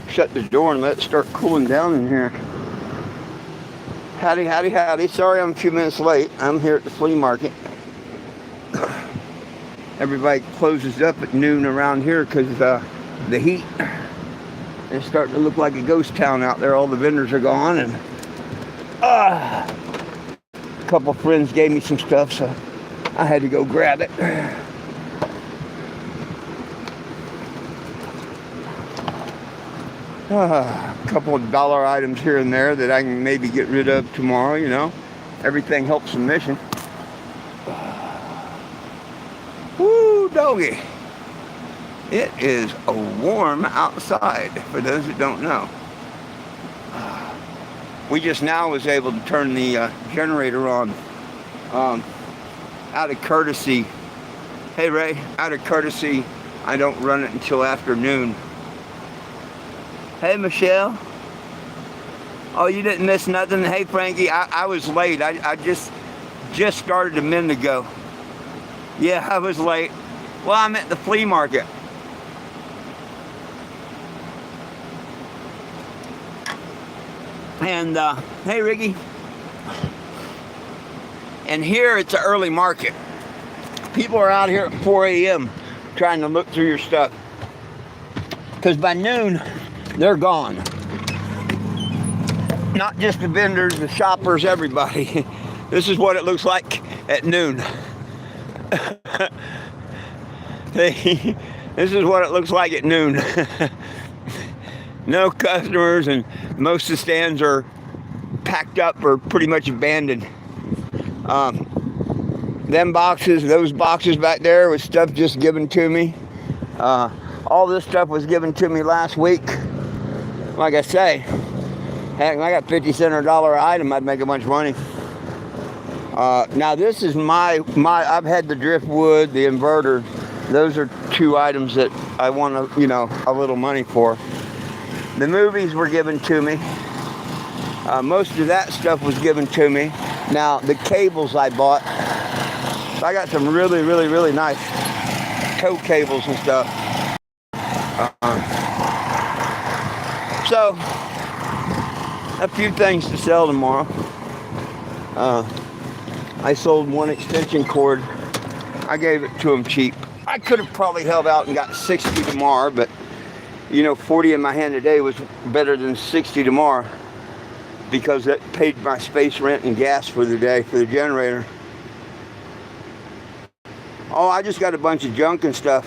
Shut the door and let it start cooling down in here. Howdy, howdy, howdy. Sorry I'm a few minutes late. I'm here at the flea market. Everybody closes up at noon around here because the heat. It's starting to look like a ghost town out there. All the vendors are gone, and a couple friends gave me some stuff, so I had to go grab it. A couple of dollar items here and there that I can maybe get rid of tomorrow, you know. Everything helps the mission. Woo, doggy. It is warm outside, for those that don't know. We just now was able to turn the generator on out of courtesy. Hey, Ray, out of courtesy, I don't run it until afternoon. Hey, Michelle. Oh, you didn't miss nothing? Hey, Frankie, I was late. I just started a minute ago. Yeah, I was late. Well, I'm at the flea market. And, hey, Ricky. And here it's an early market. People are out here at 4 a.m. trying to look through your stuff. Because by noon, they're gone. Not just the vendors, the shoppers, everybody. This is what it looks like at noon. This is what it looks like at noon. No customers, and most of the stands are packed up or pretty much abandoned. Those boxes back there with stuff just given to me. All this stuff was given to me last week. Like I say, heck, I got 50 cents or $1 item, I'd make a bunch of money. Now this is my I've had the driftwood, the inverter. Those are two items that I want a little money for. The movies were given to me. Most of that stuff was given to me. Now the cables I bought, I got some really, really, really nice tow cables and stuff. So, a few things to sell tomorrow. I sold one extension cord. I gave it to him cheap. I could have probably held out and got 60 tomorrow, but 40 in my hand today was better than 60 tomorrow because that paid my space rent and gas for the day for the generator. Oh, I just got a bunch of junk and stuff.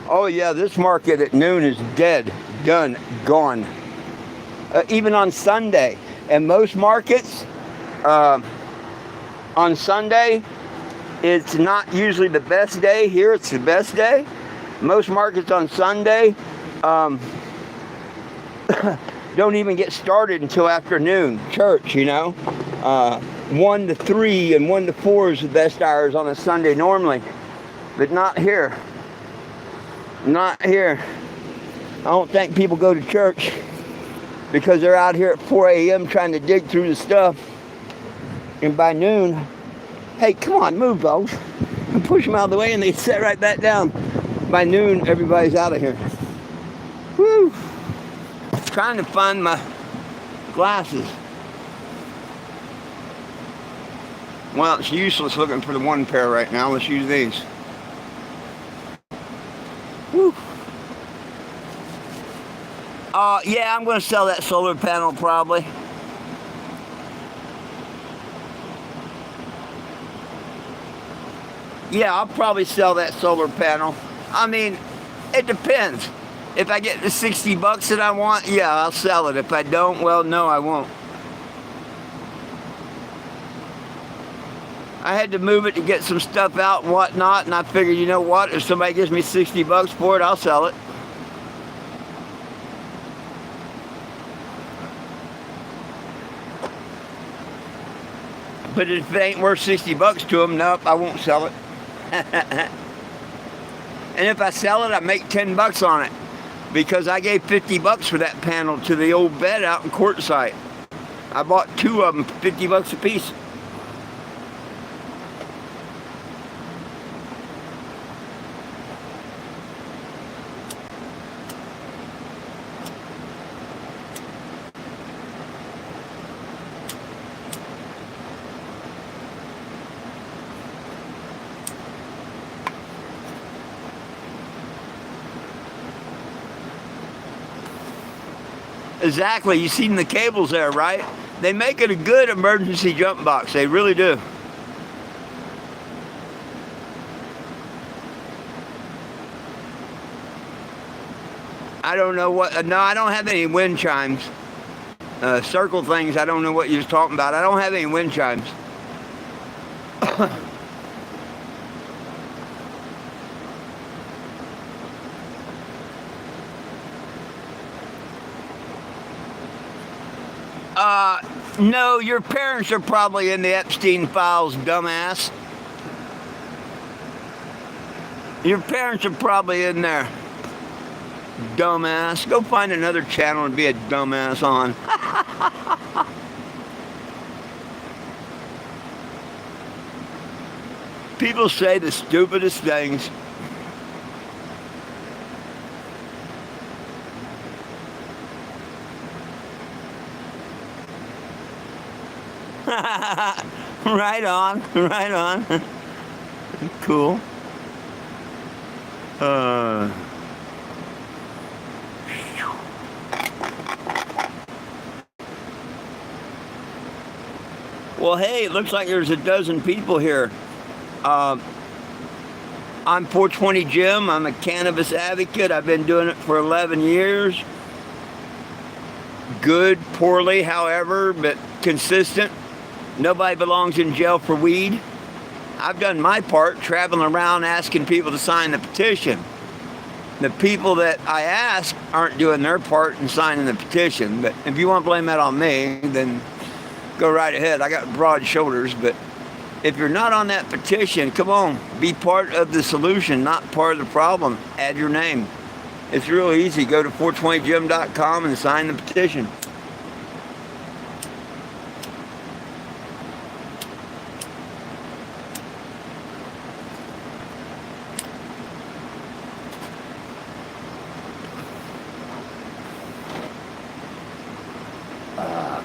Oh yeah, this market at noon is dead, done, gone. Even on Sunday. And most markets, on Sunday, it's not usually the best day. Here it's the best day. Most markets on Sunday don't even get started until afternoon. Church, 1 to 3 and 1 to 4 is the best hours on a Sunday normally. But not here. Not here. I don't think people go to church because they're out here at 4 a.m. trying to dig through the stuff. And by noon, hey, come on, move, folks. And push them out of the way and they sit right back down. By noon, everybody's out of here. Woo! Trying to find my glasses. Well, it's useless looking for the one pair right now. Let's use these. Woo. Yeah, I'm going to sell that solar panel probably. Yeah, I'll probably sell that solar panel. I mean, it depends. If I get the 60 bucks that I want, yeah, I'll sell it. If I don't, well, no, I won't. I had to move it to get some stuff out and whatnot, and I figured, you know what, if somebody gives me 60 bucks for it, I'll sell it. But if it ain't worth 60 bucks to them, nope, I won't sell it. And if I sell it, I make 10 bucks on it. Because I gave 50 bucks for that panel to the old vet out in Quartzsite. I bought 2 of them for 50 bucks a piece. exactly. You seen the cables there, right? They make it a good emergency jump box. They really do. I don't know what. No, I don't have any wind chimes. Circle things. I don't know what you was talking about. I don't have any wind chimes. No, your parents are probably in the Epstein files, dumbass. Your parents are probably in there, dumbass. Go find another channel and be a dumbass on. People say the stupidest things. Right on, right on. Cool. Well, hey, it looks like there's a dozen people here. I'm 420 Jim. I'm a cannabis advocate. I've been doing it for 11 years. Good, poorly, however, but consistent. Nobody belongs in jail for weed. I've done my part traveling around asking people to sign the petition. The people that I ask aren't doing their part in signing the petition. But if you want to blame that on me, then go right ahead. I got broad shoulders. But if you're not on that petition, come on. Be part of the solution, not part of the problem. Add your name. It's real easy. Go to 420gym.com and sign the petition.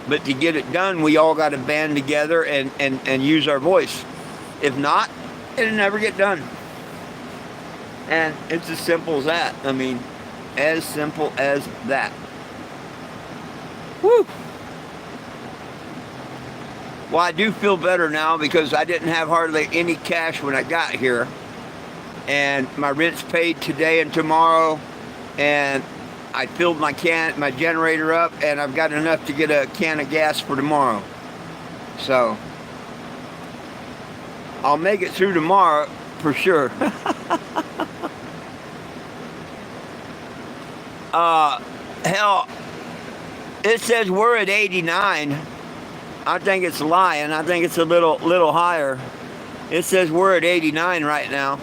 But to get it done, we all got to band together and use our voice. If not, it'll never get done. And it's as simple as that. I mean, as simple as that. Woo! Well, I do feel better now because I didn't have hardly any cash when I got here. And my rent's paid today and tomorrow. And I filled my generator up, and I've got enough to get a can of gas for tomorrow. So I'll make it through tomorrow for sure. Hell, it says we're at 89. I think it's lying. I think it's a little higher. It says we're at 89 right now.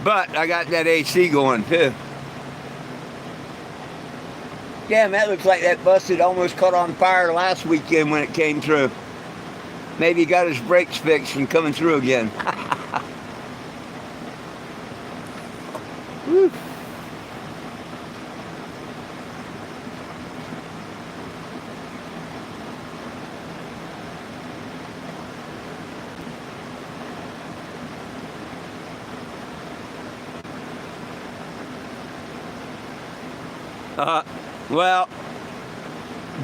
But I got that AC going too. Damn, that looks like that busted almost caught on fire last weekend when it came through. Maybe he got his brakes fixed and coming through again. Woo. Well,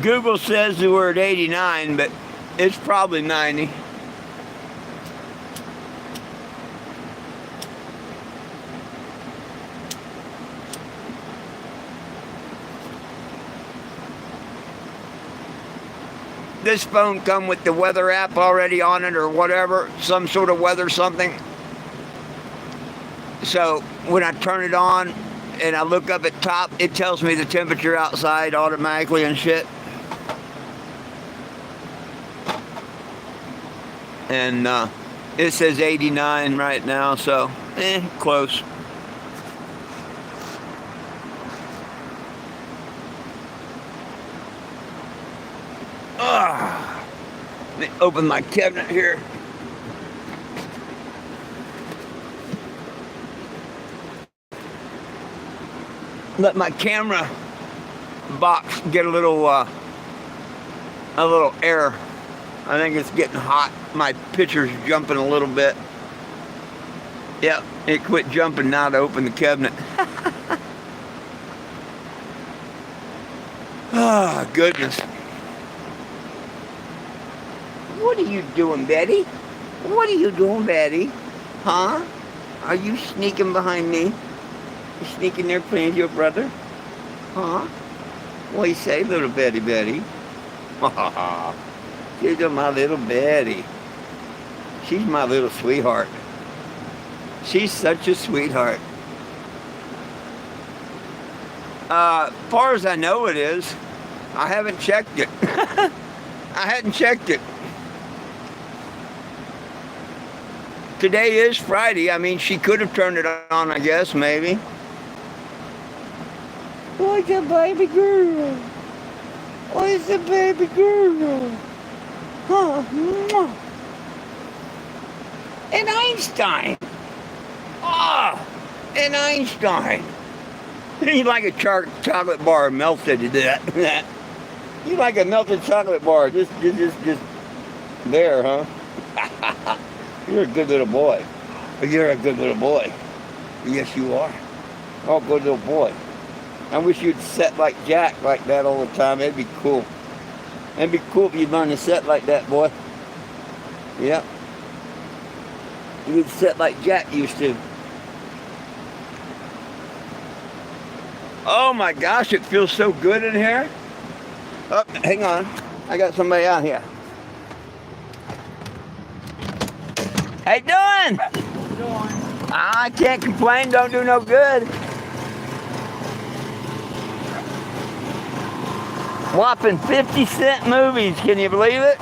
Google says that we're at 89, but it's probably 90. This phone come with the weather app already on it or whatever, some sort of weather something. So when I turn it on, and I look up at top, it tells me the temperature outside automatically and shit. And it says 89 right now, so close. Let me open my cabinet here. Let my camera box get a little air. I think it's getting hot. My pitcher's jumping a little bit. Yep, it quit jumping now to open the cabinet. Ah, oh, goodness. What are you doing, Betty? What are you doing, Betty? Huh? Are you sneaking behind me? You sneaking there playing with your brother? Huh? What do you say, little Betty? She's my little Betty. She's my little sweetheart. She's such a sweetheart. Far as I know it is. I haven't checked it. I hadn't checked it. Today is Friday. I mean, she could have turned it on, I guess, maybe. What's a baby girl? What's a baby girl? Huh? And Einstein. Ah, and Einstein. You like a chocolate bar melted to that. You like a melted chocolate bar. Just there, huh? You're a good little boy. You're a good little boy. Yes, you are. Oh, good little boy. I wish you'd set like Jack like that all the time. It'd be cool. It'd be cool if you'd learn to set like that, boy. Yep. You'd set like Jack used to. Oh my gosh, it feels so good in here. Oh, hang on. I got somebody out here. How you doing? How you doing? I can't complain, don't do no good. Whopping 50-cent movies, can you believe it?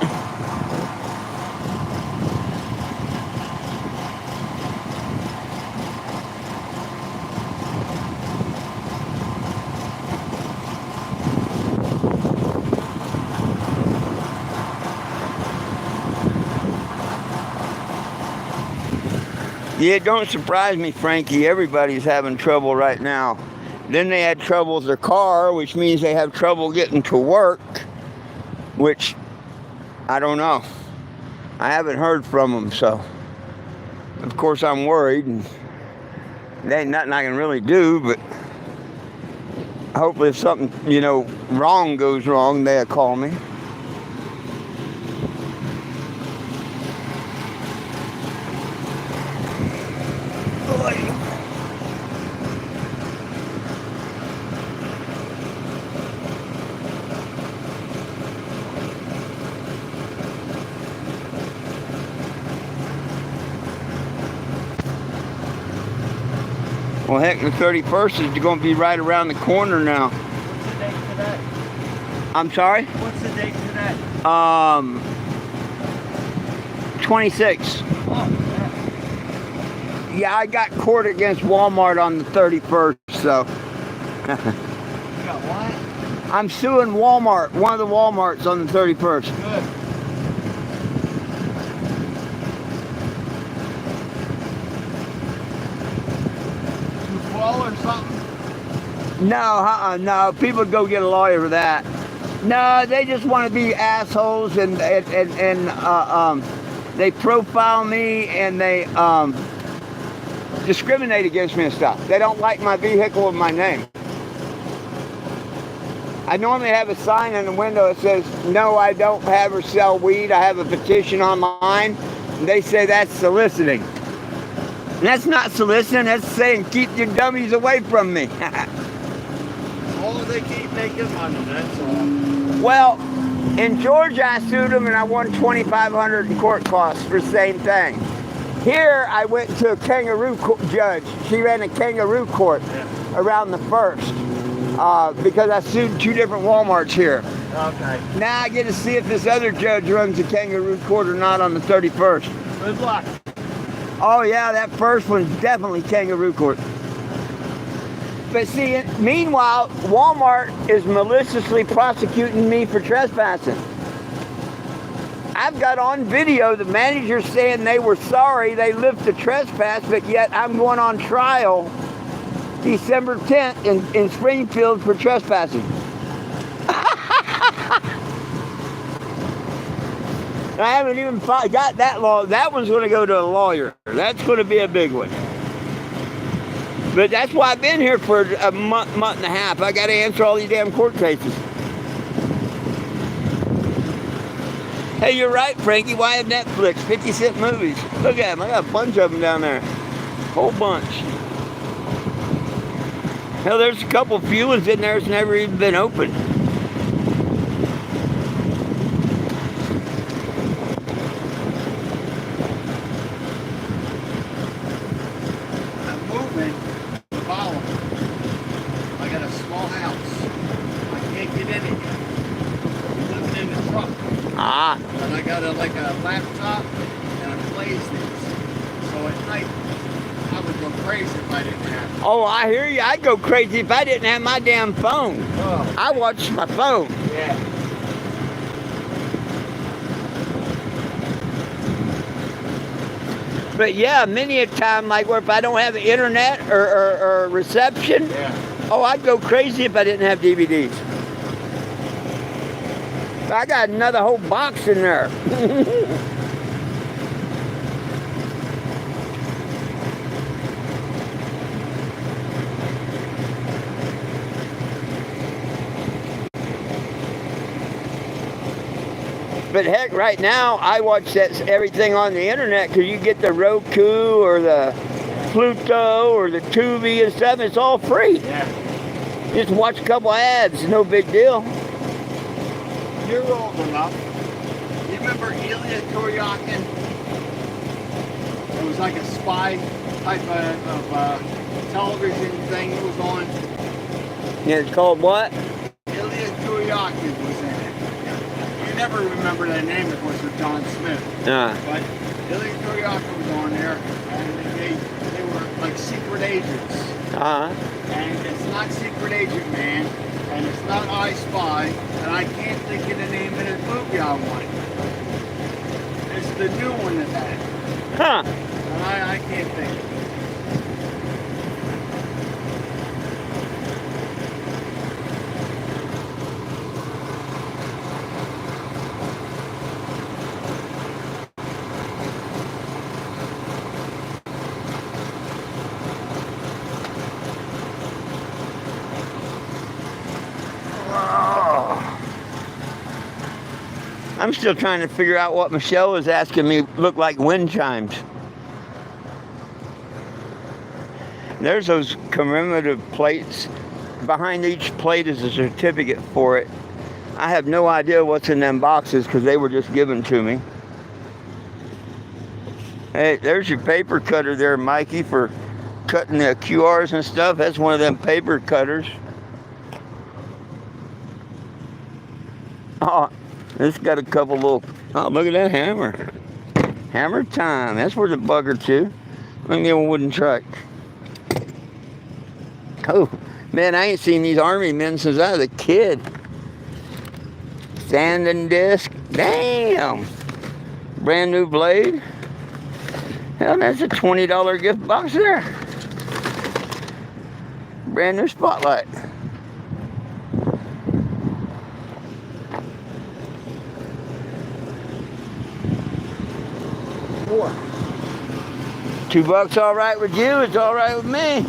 Yeah, don't surprise me, Frankie. Everybody's having trouble right now. Then they had trouble with their car, which means they have trouble getting to work, which I don't know. I haven't heard from them, so of course I'm worried. And there ain't nothing I can really do, but hopefully if something, wrong goes wrong, they'll call me. Well, heck, the 31st is going to be right around the corner now. What's the date today? I'm sorry? What's the date today? 26. Oh, Yeah, I got court against Walmart on the 31st, so. you got what? I'm suing Walmart, one of the Walmarts on the 31st. Good. Or something? No, people go get a lawyer for that. No, they just want to be assholes and they profile me and they discriminate against me and stuff. They don't like my vehicle with my name. I normally have a sign in the window that says, no, I don't have or sell weed. I have a petition on mine. And they say that's soliciting. And that's not soliciting, that's saying keep your dummies away from me. As long as they keep making money, that's all. Well, in Georgia I sued them and I won $2,500 in court costs for the same thing. Here I went to a kangaroo judge. She ran a kangaroo court around the 1st because I sued 2 different Walmarts here. Okay. Now I get to see if this other judge runs a kangaroo court or not on the 31st. Good luck. Oh yeah, that first one's definitely kangaroo court. But see, meanwhile, Walmart is maliciously prosecuting me for trespassing. I've got on video the manager saying they were sorry they lived the trespass, but yet I'm going on trial December 10th in Springfield for trespassing. I haven't even got that law. That one's going to go to a lawyer. That's going to be a big one. But that's why I've been here for a month and a half. I got to answer all these damn court cases. Hey, you're right, Frankie. Why have Netflix? 50-cent movies. Look at them. I got a bunch of them down there. Whole bunch. Hell, there's a couple few ones in there that's never even been opened. I'm moving the bottom. I got a small house. I can't get in it yet. I'm living in the truck. Ah. And I got a laptop and a PlayStation. So at night, I would go crazy if I didn't have it. Oh, I hear you. I'd go crazy if I didn't have my damn phone. Oh. I watch my phone. Yeah. But yeah, many a time, like where if I don't have the internet or reception, oh, I'd go crazy if I didn't have DVDs. I got another whole box in there. But heck, right now, I watch everything on the internet because you get the Roku or the Pluto or the Tubi and stuff. It's all free. Yeah. Just watch a couple ads. No big deal. You're old enough. You remember Ilya Kuryakin? It was like a spy type of television thing he was on. Yeah, it's called what? Ilya Kuryakin was in it. You never remember that name, of course, with John Smith. But Ilya Kuryakin was on there, and they were like secret agents. And it's not Secret Agent Man, and it's not I Spy, and I can't think of the name of the movie I want. It's the new one that's had it. Huh. And I can't think of it. I'm still trying to figure out what Michelle was asking me look like wind chimes. There's those commemorative plates. Behind each plate is a certificate for it. I have no idea what's in them boxes because they were just given to me. Hey, there's your paper cutter there, Mikey, for cutting the QRs and stuff. That's one of them paper cutters. Oh, it's got a couple little, oh, look at that hammer. Hammer time. That's worth a buck or two. Let me get a wooden truck. Oh, man, I ain't seen these army men since I was a kid. Sanding disc. Damn. Brand new blade. Hell, that's a $20 gift box there. Brand new spotlight. $2 all right with you? It's all right with me.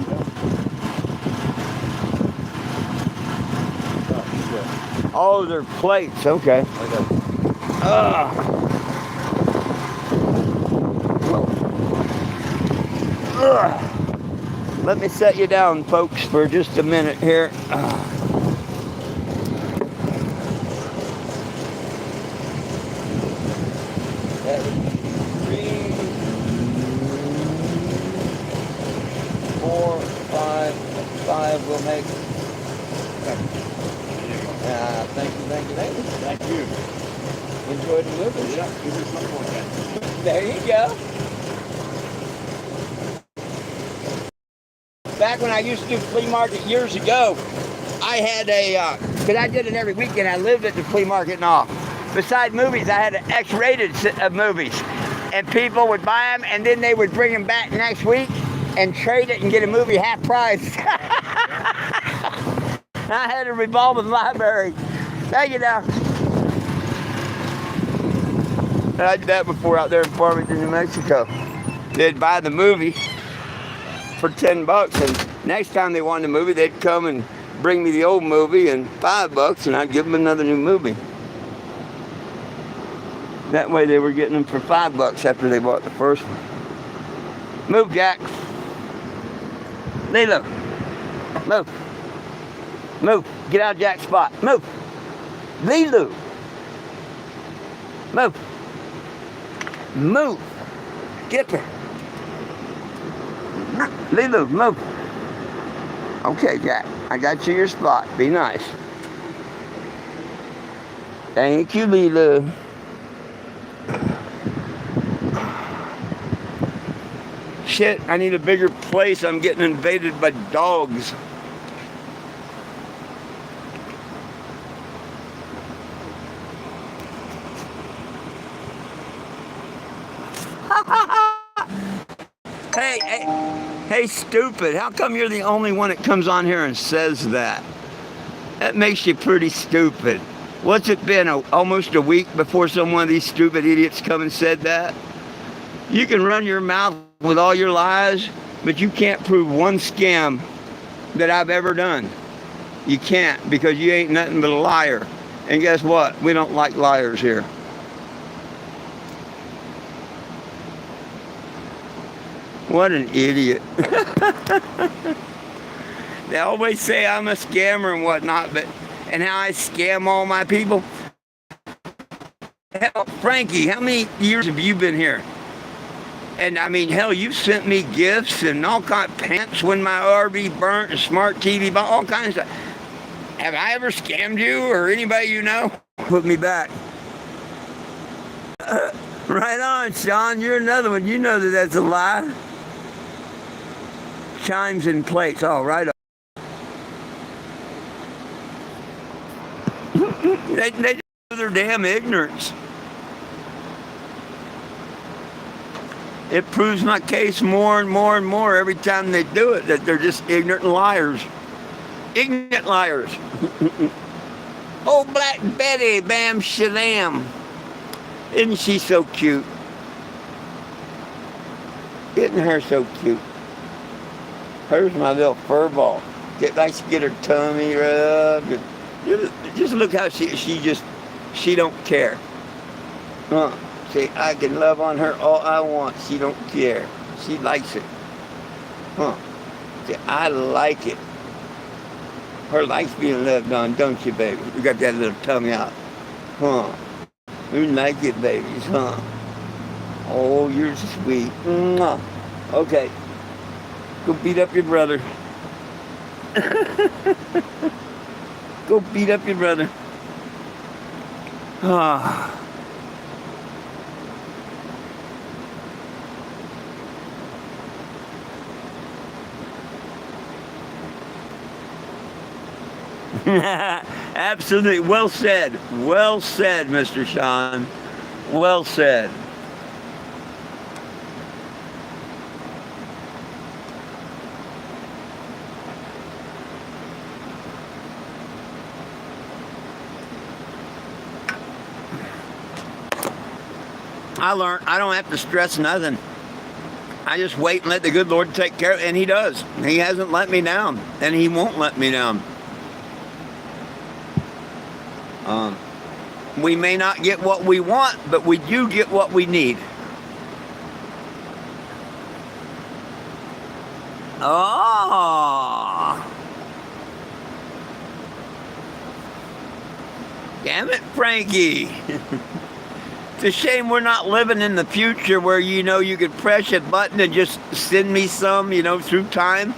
Oh, they're plates. Okay. Let me set you down, folks, for just a minute here. 4, 5, 5 will make. Thank you. Thank you. Enjoy the movie. Yeah, give me some more then. There you go. Back when I used to do flea market years ago, I had because I did it every weekend. I lived at the flea market and all. Besides movies, I had an X-rated of movies. And people would buy them, and then they would bring them back next week and trade it and get a movie half price. I had a revolving library. Thank you now. I did that before out there in Farmington, New Mexico. They'd buy the movie for $10, and next time they wanted a movie, they'd come and bring me the old movie and $5, and I'd give them another new movie. That way they were getting them for $5 after they bought the first one. Move, Jack. Lilo. Move. Move. Get out of Jack's spot. Move. Lilo. Move. Move. Get there. Lilo, move. Okay, Jack. I got you your spot. Be nice. Thank you, Lilo. Shit, I need a bigger place. I'm getting invaded by dogs. Hey, stupid. How come you're the only one that comes on here and says that? That makes you pretty stupid. What's it been, almost a week before some one of these stupid idiots come and said that? You can run your mouth with all your lies, but you can't prove one scam that I've ever done. You can't, because you ain't nothing but a liar. And guess what? We don't like liars here. What an idiot. They always say I'm a scammer and whatnot, and how I scam all my people. Hell, Frankie, how many years have you been here? And I mean, hell, you sent me gifts and all kinds of pants when my RV burnt, and smart TV, all kinds of stuff. Have I ever scammed you or anybody you know? Put me back. Right on, Sean. You're another one. You know that that's a lie. Chimes and plates. Oh, right on. They do their damn ignorance. It proves my case more and more and more every time they do it, that they're just ignorant liars. Ignorant liars. Oh, Black Betty, bam shalam. Isn't she so cute? Isn't her so cute? Her's my little fur ball. Likes to get her tummy rubbed. Just look how she don't care. See, I can love on her all I want. She don't care. She likes it. See, I like it. Her likes being loved on, don't you, baby? You got that little tummy out. You like it, babies, huh? Oh, you're sweet. Okay. Go beat up your brother. Go beat up your brother. Absolutely. Well said. Well said, Mr. Sean. Well said. I learned I don't have to stress nothing. I just wait and let the good Lord take care of it, and He does. He hasn't let me down, and He won't let me down. We may not get what we want, but we do get what we need. Oh! Damn it, Frankie. It's a shame we're not living in the future where, you could press a button and just send me some, through time.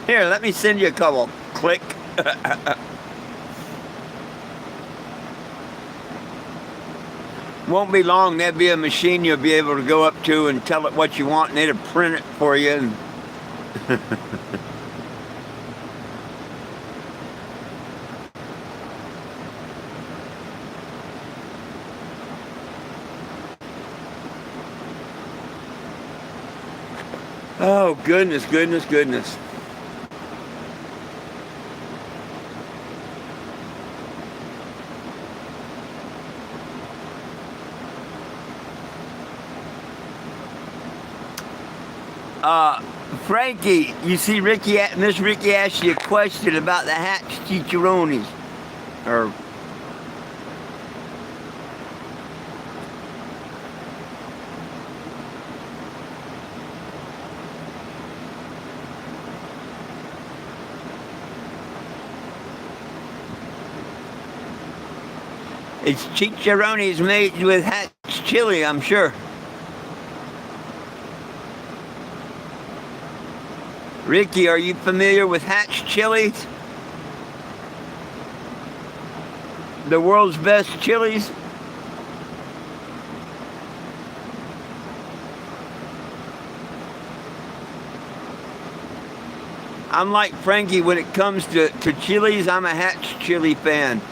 Here, let me send you a couple. Click. Won't be long, there'll be a machine you'll be able to go up to and tell it what you want, and it'll print it for you. And oh, goodness, goodness, goodness. Frankie, you see Miss Ricky asked you a question about the hatch chicharrones. Or it's chicharrones made with hatch chili, I'm sure. Ricky, are you familiar with hatch chilies? The world's best chilies? I'm like Frankie when it comes to chilies. I'm a hatch chili fan.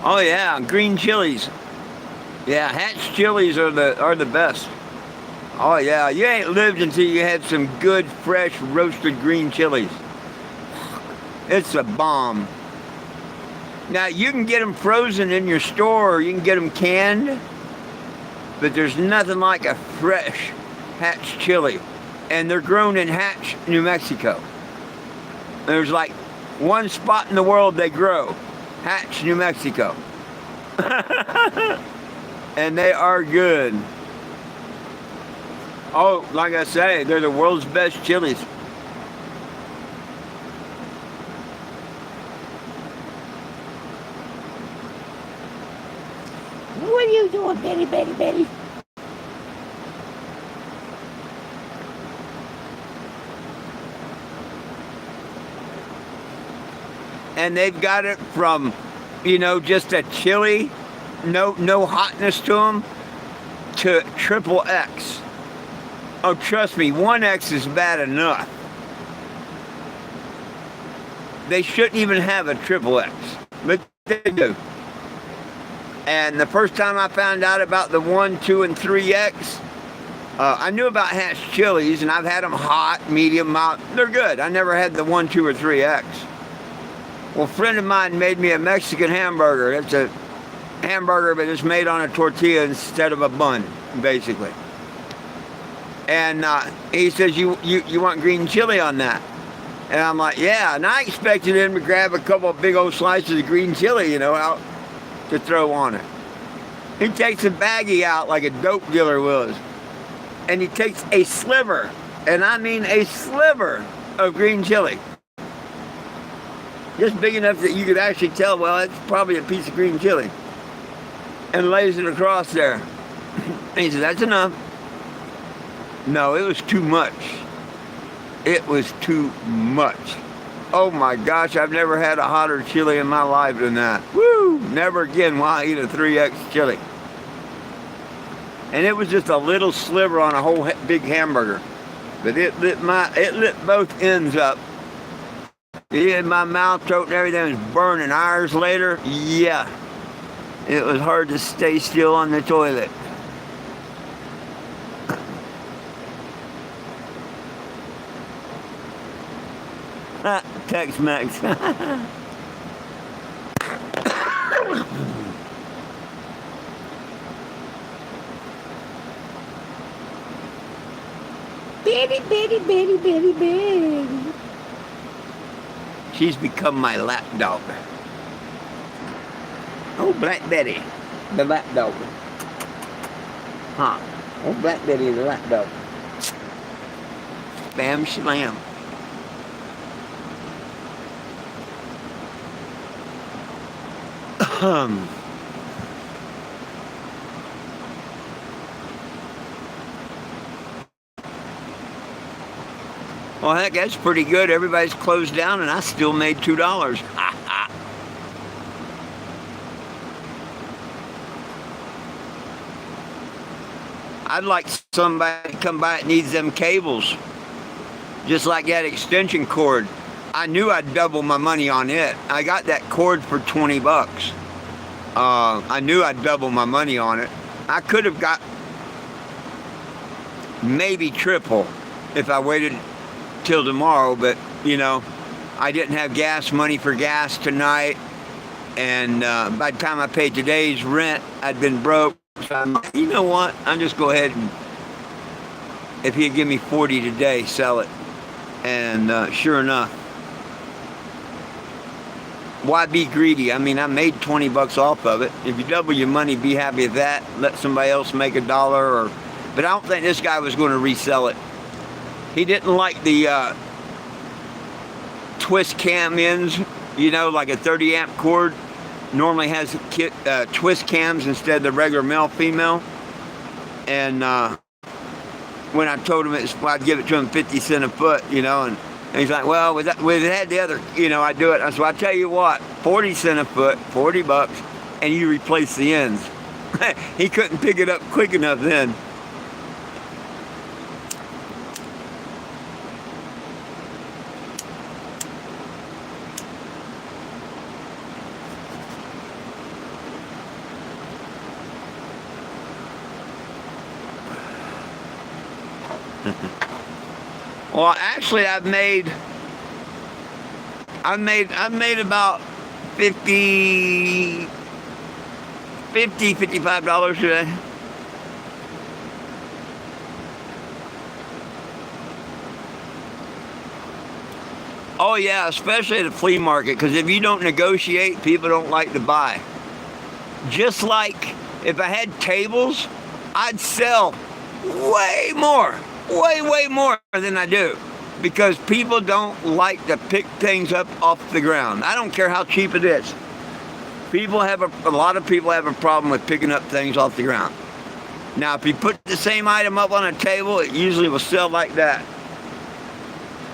Oh yeah, green chilies. Yeah, hatch chilies are the best. Oh yeah, you ain't lived until you had some good, fresh, roasted green chilies. It's a bomb. Now you can get them frozen in your store, or you can get them canned, but there's nothing like a fresh hatch chili, and they're grown in Hatch, New Mexico. There's like one spot in the world they grow. Hatch, New Mexico. And they are good. Oh, like I say, they're the world's best chilies. What are you doing, Betty? And they've got it from, just a chili, no hotness to them, to XXX. Oh, trust me, 1X is bad enough. They shouldn't even have a XXX, but they do. And the first time I found out about the 1, 2, and 3X, I knew about hatch chilies, and I've had them hot, medium, mild. They're good. I never had the 1, 2, or 3X. Well, a friend of mine made me a Mexican hamburger. It's a hamburger, but it's made on a tortilla instead of a bun, basically. And he says, you want green chili on that? And I'm like, yeah. And I expected him to grab a couple of big old slices of green chili, out to throw on it. He takes a baggie out like a dope dealer was. And he takes a sliver, and I mean a sliver of green chili. Just big enough that you could actually tell, well, it's probably a piece of green chili. And lays it across there. And he says, that's enough. No, it was too much. It was too much. Oh my gosh, I've never had a hotter chili in my life than that. Woo! Never again will I eat a 3X chili. And it was just a little sliver on a whole big hamburger. But it lit both ends up. In my mouth, throat, and everything was burning. Hours later, yeah. It was hard to stay still on the toilet. Tex-Mex. Betty. She's become my lap dog. Oh, Black Betty, the lap dog. Huh. Oh, Black Betty, the lap dog. Bam slam. Well, heck, that's pretty good. Everybody's closed down, and I still made $2. I'd like somebody to come by that needs them cables. Just like that extension cord. I knew I'd double my money on it. I got that cord for $20. I knew I'd double my money on it. I could have got maybe triple if I waited till tomorrow, but I didn't have gas money for gas tonight, And by the time I paid today's rent, I'd been broke. So I'm like, you know what? I'm just go ahead and, if he'd give me 40 today, sell it. And sure enough, why be greedy? I mean, I made 20 bucks off of it. If you double your money, be happy with that. Let somebody else make $1 but I don't think this guy was going to resell it. He didn't like the twist cam ends, you know, like a 30 amp cord. Normally has twist cams instead of the regular male-female. And when I told him I'd give it to him 50 cents a foot, you know, and he's like, well, with it had the other, you know, I'd do it. So I tell you what, 40 cents a foot, 40 bucks, and you replace the ends. He couldn't pick it up quick enough then. Well, actually, I've made about $55 today. Oh yeah, especially at the flea market, because if you don't negotiate, people don't like to buy. Just like if I had tables, I'd sell way more than I do, because people don't like to pick things up off the ground. I don't care how cheap it is. A lot of people have a problem with picking up things off the ground. Now, if you put the same item up on a table, it usually will sell like that.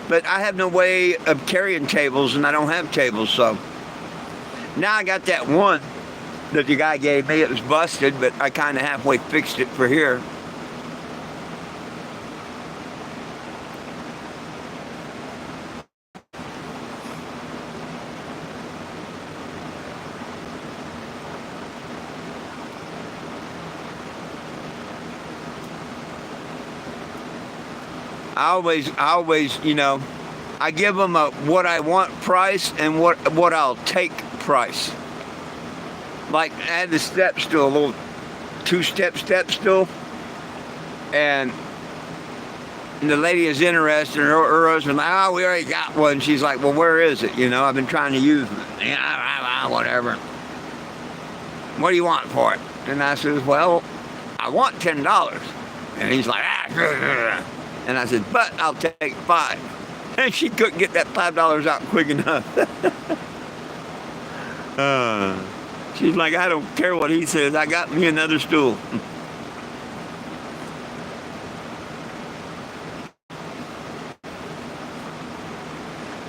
But I have no way of carrying tables, and I don't have tables, so. Now I got that one that the guy gave me. It was busted, but I kind of halfway fixed it for here. I always, you know, I give them a what I want price and what I'll take price. Like, I had the step stool, a little two-step step stool, and the lady is interested, and her husband like, oh, we already got one. She's like, well, where is it? You know, I've been trying to use it. Yeah, whatever. What do you want for it? And I says, well, I want $10. And he's like, ah. And I said, but I'll take $5. And she couldn't get that $5 out quick enough. She's like, I don't care what he says. I got me another stool.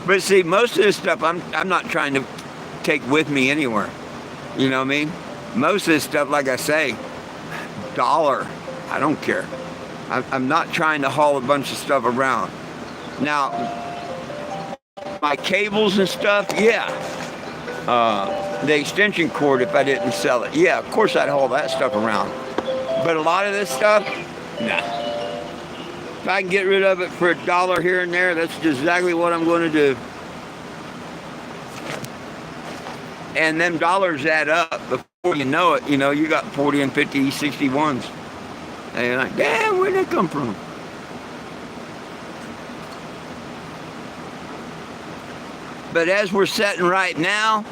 But see, most of this stuff I'm not trying to take with me anywhere. You know what I mean? Most of this stuff, like I say, $1. I don't care. I'm not trying to haul a bunch of stuff around. Now, my cables and stuff, yeah. The extension cord, if I didn't sell it, yeah, of course I'd haul that stuff around. But a lot of this stuff, nah. If I can get rid of it for $1 here and there, that's exactly what I'm going to do. And them dollars add up. Before you know it, you know, you got 40 and 50, 61s. And you're like, damn, where'd that come from? But as we're sitting right now,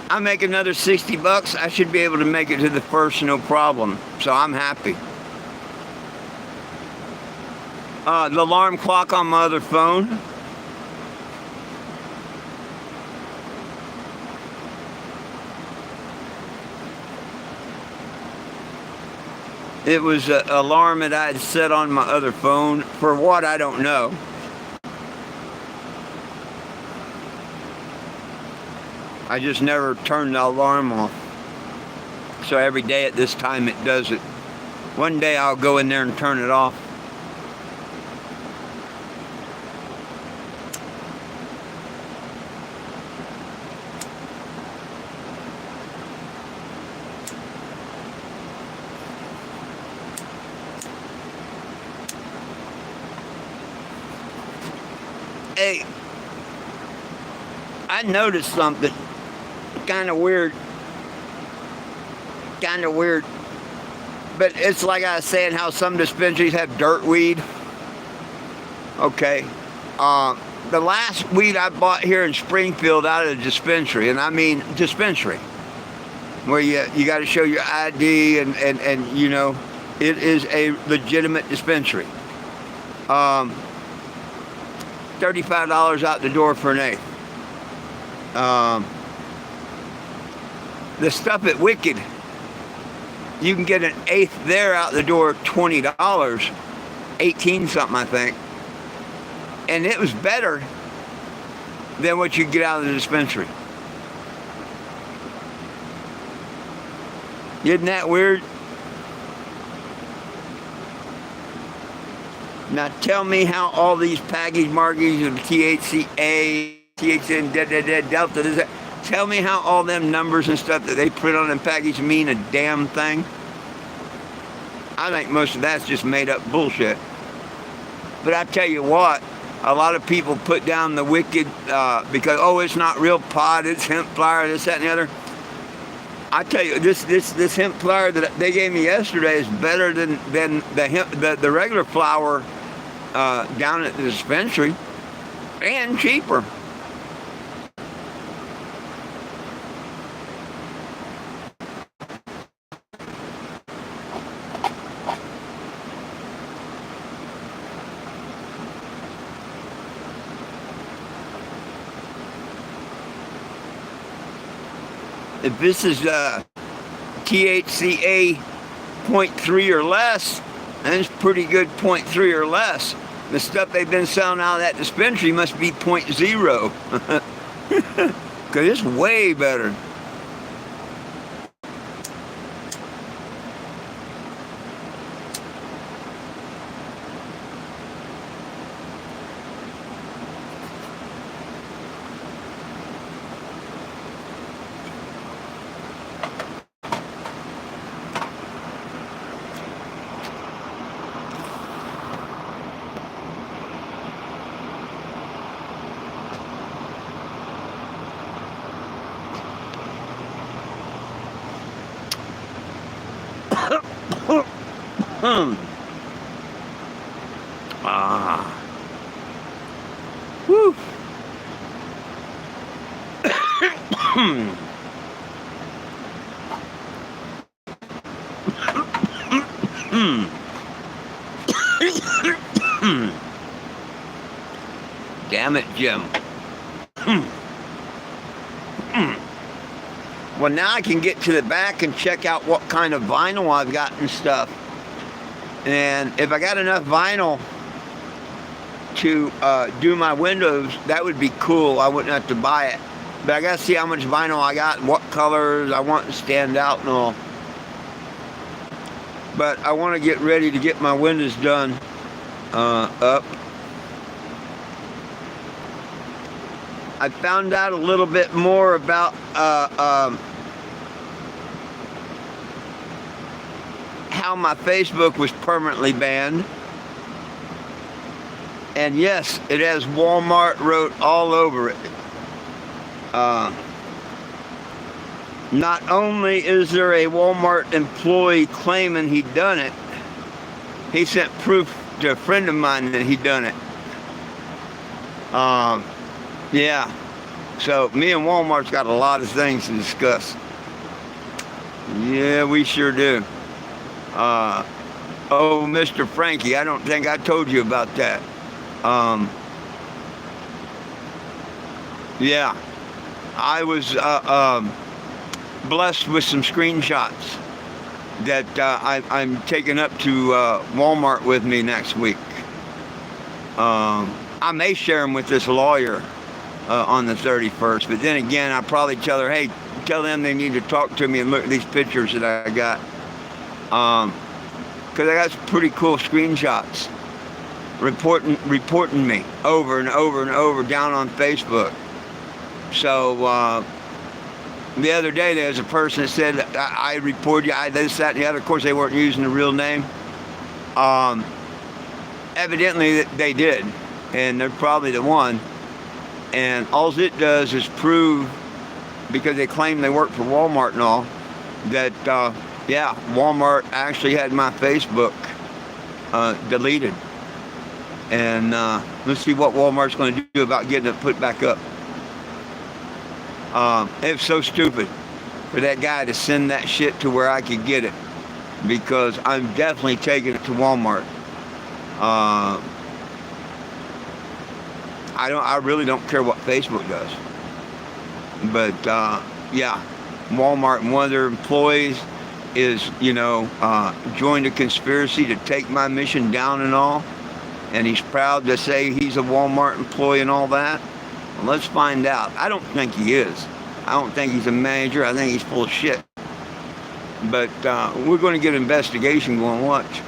I make another 60 bucks. I should be able to make it to the first, no problem. So I'm happy. The alarm clock on my other phone. It was an alarm that I had set on my other phone. For what, I don't know. I just never turned the alarm off. So every day at this time it does it. One day I'll go in there and turn it off. Hey, I noticed something kind of weird. kind of weird. But it's like I was saying, how some dispensaries have dirt weed. Okay. The last weed I bought here in Springfield out of the dispensary, and I mean dispensary, where you got to show your ID and you know, it is a legitimate dispensary. $35 out the door for an eighth. The stuff at Wicked, you can get an eighth there out the door, $20, 18 something I think. And it was better than what you get out of the dispensary. Isn't that weird? Now tell me how all these package markings of THCA, THN, Delta, tell me how all them numbers and stuff that they print on them packages mean a damn thing. I think most of that's just made up bullshit. But I tell you what, a lot of people put down the Wicked because, oh, it's not real pot, it's hemp flower, this, that, and the other. I tell you, this hemp flower that they gave me yesterday is better than the regular flower down at the dispensary, and cheaper. If this is THCA 0.3 or less, then it's pretty good 0.3 or less. The stuff they've been selling out of that dispensary must be 0.0. Because it's way better. Whew. Damn it, Jim. Well, now I can get to the back and check out what kind of vinyl I've got and stuff. And if I got enough vinyl to do my windows, that would be cool. I wouldn't have to buy it. But I got to see how much vinyl I got and what colors I want to stand out and all. But I want to get ready to get my windows done up. I found out a little bit more about how my Facebook was permanently banned. And yes, it has Walmart wrote all over it. Not only is there a Walmart employee claiming he'd done it, he sent proof to a friend of mine that he'd done it. Yeah, so me and Walmart's got a lot of things to discuss. Yeah, we sure do. Oh, Mr. Frankie, I don't think I told you about that. Yeah, I was blessed with some screenshots that I'm taking up to Walmart with me next week. I may share them with this lawyer on the 31st, but then again, I'll probably tell her, hey, tell them they need to talk to me and look at these pictures that I got. Because I got some pretty cool screenshots reporting me over and over and over down on Facebook. So the other day there was a person that said, I reported you, this, that, and the other. Of course, they weren't using the real name. Evidently, they did, and they're probably the one. And all it does is prove, because they claim they work for Walmart and all, that Yeah, Walmart actually had my Facebook deleted. And let's see what Walmart's going to do about getting it put back up. It's so stupid for that guy to send that shit to where I could get it, because I'm definitely taking it to Walmart. I really don't care what Facebook does. But yeah, Walmart and one of their employees is, joined a conspiracy to take my mission down and all. And he's proud to say he's a Walmart employee and all that. Well, let's find out. I don't think he is. I don't think he's a manager. I think he's full of shit. But we're going to get an investigation going. Watch.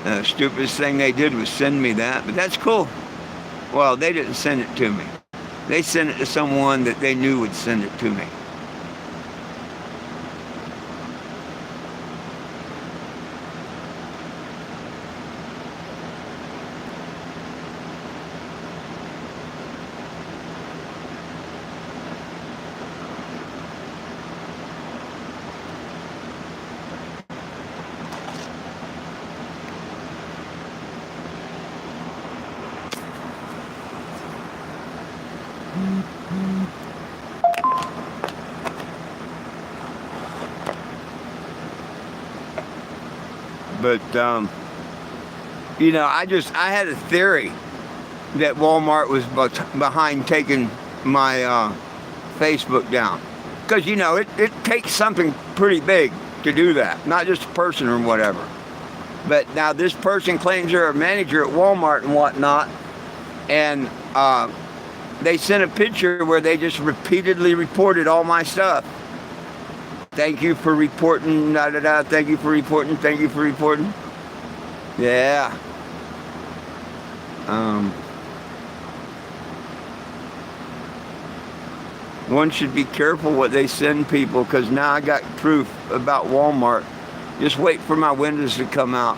The stupidest thing they did was send me that. But that's cool. Well, they didn't send it to me. They sent it to someone that they knew would send it to me. But, I had a theory that Walmart was behind taking my Facebook down. Because, it takes something pretty big to do that, not just a person or whatever. But now this person claims they're a manager at Walmart and whatnot, and they sent a picture where they just repeatedly reported all my stuff. Thank you for reporting, da-da-da, thank you for reporting, thank you for reporting. Yeah. One should be careful what they send people, because now I got proof about Walmart. Just wait for my windows to come out.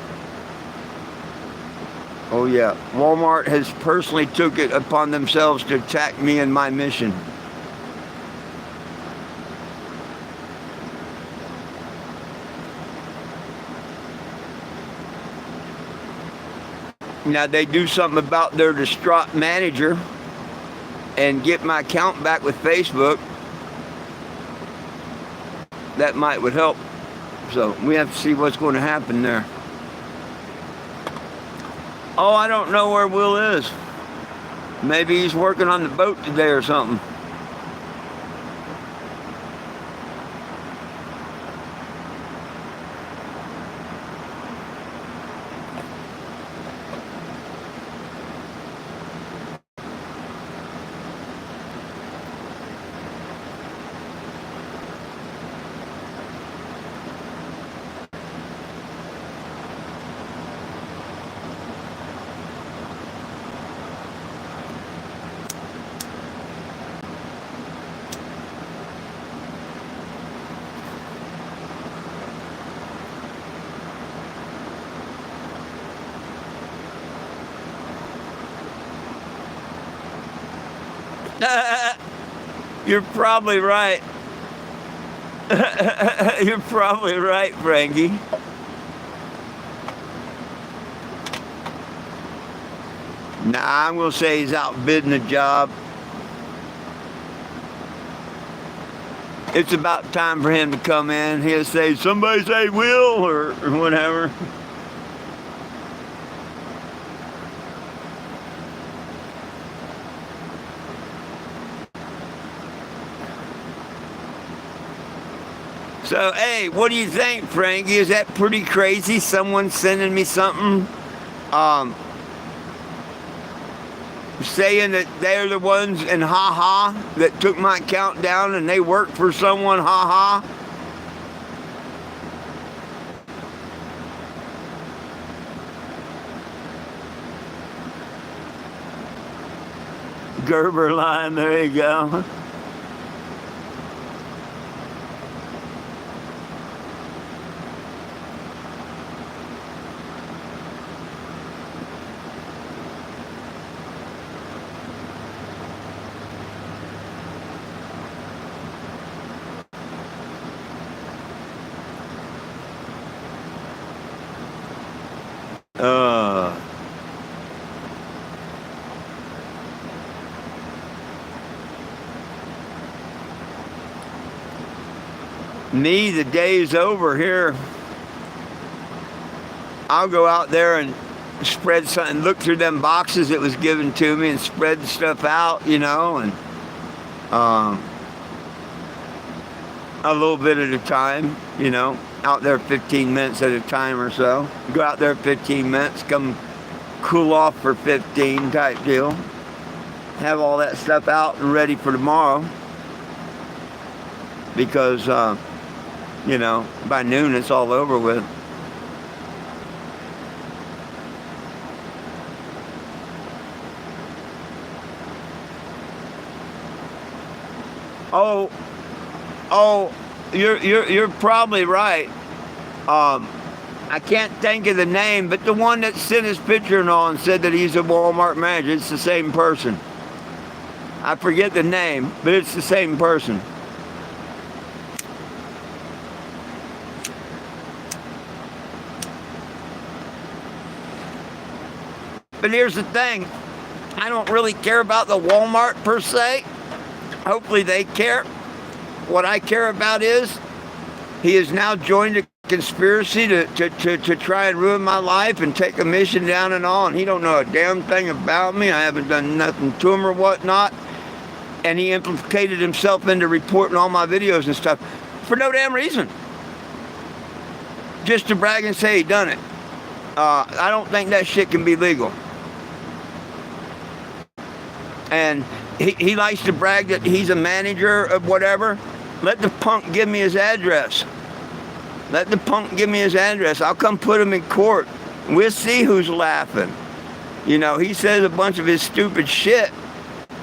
Oh yeah, Walmart has personally took it upon themselves to attack me and my mission. Now they do something about their distraught manager and get my account back with Facebook. That would help. So we have to see what's going to happen there. Oh, I don't know where Will is. Maybe he's working on the boat today or something. You're probably right. You're probably right, Frankie. Nah, I'm going to say he's out bidding a job. It's about time for him to come in. He'll say, somebody say Will, or whatever. So, hey, what do you think, Frankie? Is that pretty crazy? Someone sending me something, saying that they're the ones in Ha-Ha that took my account down and they work for someone, Ha-Ha. Gerber line, there you go. me, the day's over here. I'll go out there and spread something, look through them boxes that was given to me and spread the stuff out, you know, and a little bit at a time, you know, out there 15 minutes at a time or so. Go out there 15 minutes, come cool off for 15 type deal. Have all that stuff out and ready for tomorrow. Because, you know, by noon it's all over with. Oh, you're probably right. I can't think of the name, but the one that sent his picture and all and said that he's a Walmart manager, it's the same person. I forget the name, but it's the same person. But here's the thing, I don't really care about the Walmart per se. Hopefully they care. What I care about is he has now joined a conspiracy to try and ruin my life and take a mission down and all. And he don't know a damn thing about me. I haven't done nothing to him or whatnot. And he implicated himself into reporting all my videos and stuff for no damn reason. Just to brag and say he done it. I don't think that shit can be legal. And he likes to brag that he's a manager of whatever. Let the punk give me his address. Let the punk give me his address. I'll come put him in court. We'll see who's laughing. You know, he says a bunch of his stupid shit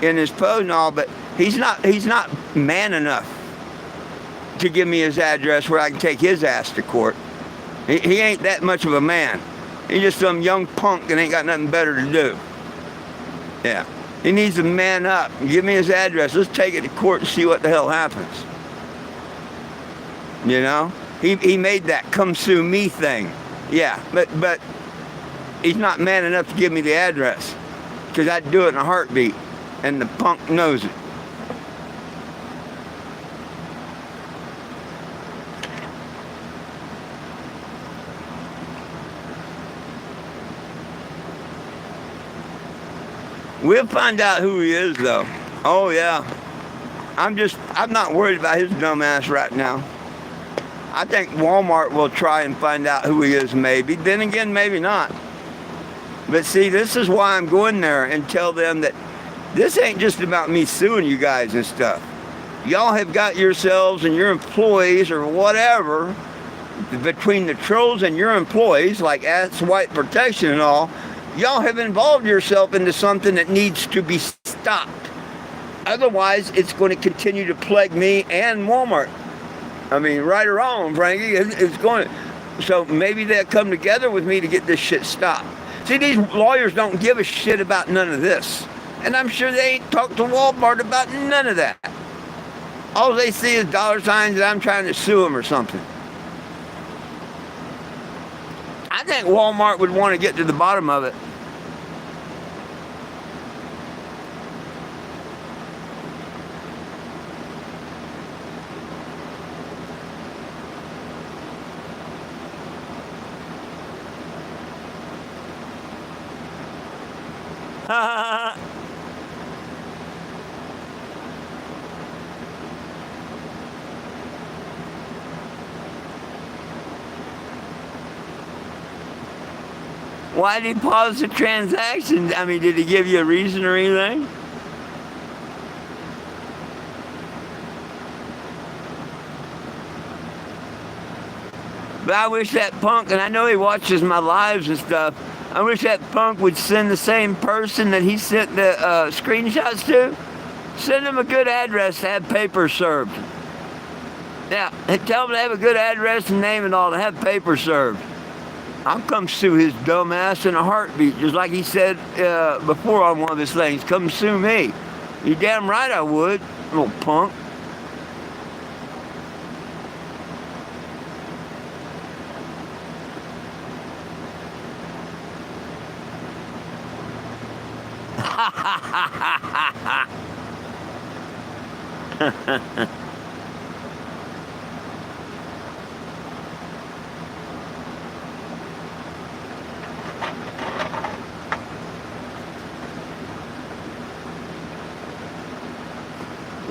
in his post and all, but he's not man enough to give me his address where I can take his ass to court. He ain't that much of a man. He's just some young punk that ain't got nothing better to do. Yeah. He needs to man up and give me his address. Let's take it to court and see what the hell happens. You know? He made that come sue me thing. Yeah, but he's not man enough to give me the address. Because I'd do it in a heartbeat. And the punk knows it. We'll find out who he is, though. Oh, yeah. I'm not worried about his dumb ass right now. I think Walmart will try and find out who he is, maybe. Then again, maybe not. But see, this is why I'm going there and tell them that this ain't just about me suing you guys and stuff. Y'all have got yourselves and your employees or whatever, between the trolls and your employees, like Ass White Protection and all, y'all have involved yourself into something that needs to be stopped. Otherwise, it's going to continue to plague me and Walmart. I mean, right or wrong, Frankie, it's going to. So maybe they'll come together with me to get this shit stopped. See, these lawyers don't give a shit about none of this. And I'm sure they ain't talked to Walmart about none of that. All they see is dollar signs that I'm trying to sue them or something. I think Walmart would want to get to the bottom of it. Why did he pause the transaction? I mean, did he give you a reason or anything? But I wish that punk, and I know he watches my lives and stuff, I wish that punk would send the same person that he sent the screenshots to, send him a good address to have papers served. Yeah, tell him to have a good address and name and all, to have papers served. I'll come sue his dumb ass in a heartbeat, just like he said before on one of his things. Come sue me. You damn right I would, little punk.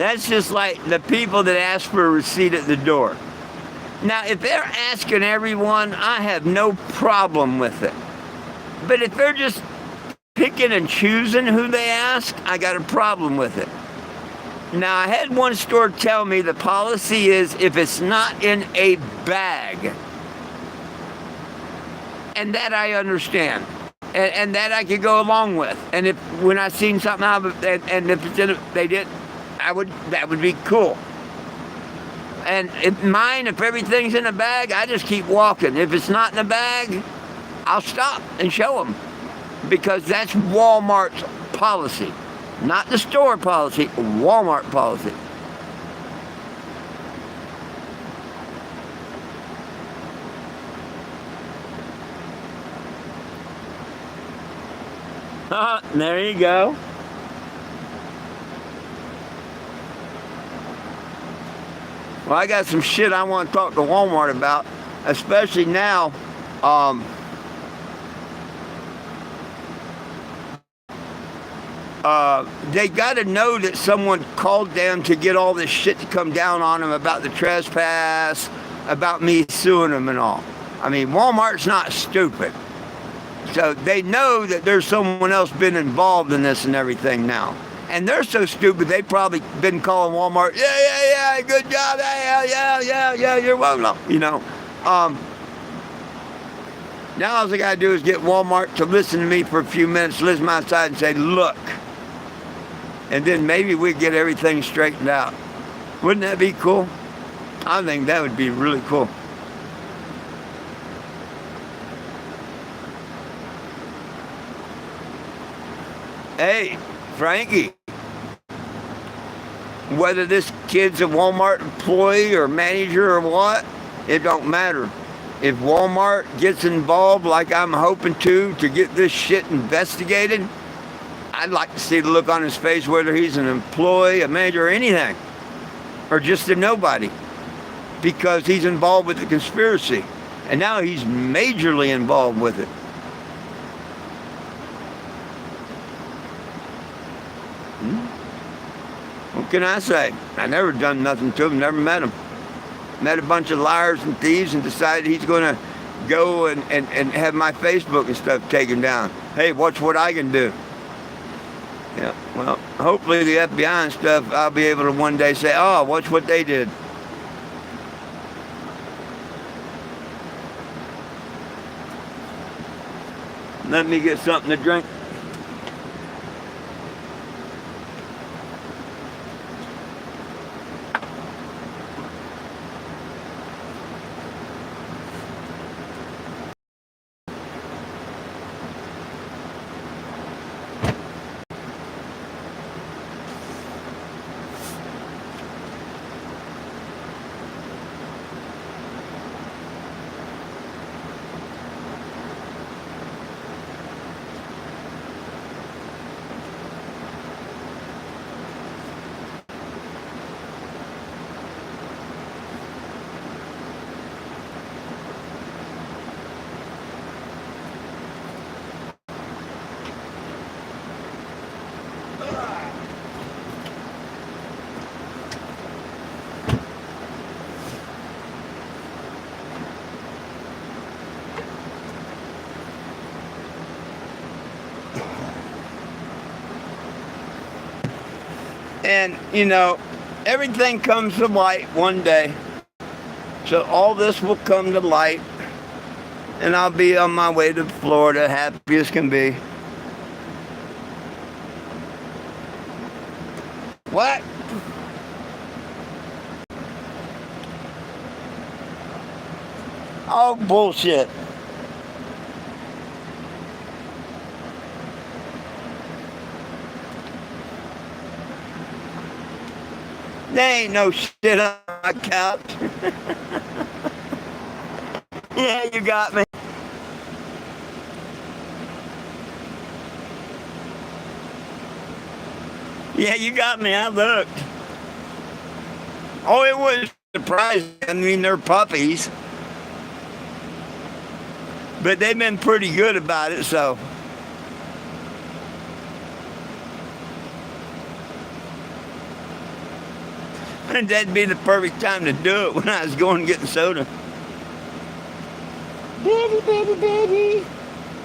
That's just like the people that ask for a receipt at the door. Now, if they're asking everyone, I have no problem with it. But if they're just picking and choosing who they ask, I got a problem with it. Now, I had one store tell me the policy is if it's not in a bag. And that I understand. And that I could go along with. And if when I seen something out of it, and if it's in a, they did, that would be cool. And if everything's in a bag, I just keep walking. If it's not in a bag, I'll stop and show them. Because that's Walmart's policy. Not the store policy, Walmart policy. There you go. Well, I got some shit I want to talk to Walmart about, especially now. They got to know that someone called them to get all this shit to come down on them about the trespass, about me suing them and all. I mean, Walmart's not stupid. So they know that there's someone else been involved in this and everything now. And they're so stupid, they probably been calling Walmart, yeah, good job, yeah, you're welcome, you know. Now all I got to do is get Walmart to listen to me for a few minutes, listen to my side and say, look. And then maybe we get everything straightened out. Wouldn't that be cool? I think that would be really cool. Hey, Frankie, whether this kid's a Walmart employee or manager or what, it don't matter. If Walmart gets involved like I'm hoping to get this shit investigated, I'd like to see the look on his face, whether he's an employee, a manager, or anything, or just a nobody, because he's involved with the conspiracy. And now he's majorly involved with it. What can I say? I never done nothing to him, never met him. Met a bunch of liars and thieves and decided he's going to go and have my Facebook and stuff taken down. Hey, watch what I can do. Yeah, well, hopefully the FBI and stuff, I'll be able to one day say, oh, watch what they did. Let me get something to drink. And, you know, everything comes to light one day. So all this will come to light. And I'll be on my way to Florida, happy as can be. What? Oh, bullshit. There ain't no shit on my couch. Yeah, you got me. Yeah, you got me. I looked. Oh, it wouldn't surprise me. I mean, they're puppies. But they've been pretty good about it, so. That'd be the perfect time to do it when I was going getting soda. Betty, Betty, Betty,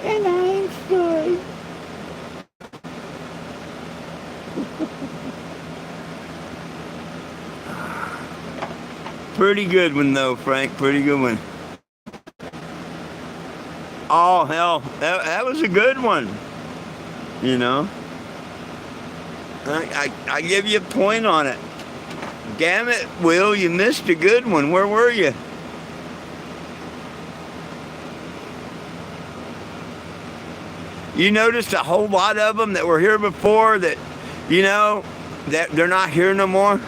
and I'm sorry. Pretty good one though, Frank. Pretty good one. Oh hell, that was a good one. You know, I give you a point on it. Damn it, Will, you missed a good one. Where were you? You noticed a whole lot of them that were here before that, you know, that they're not here no more.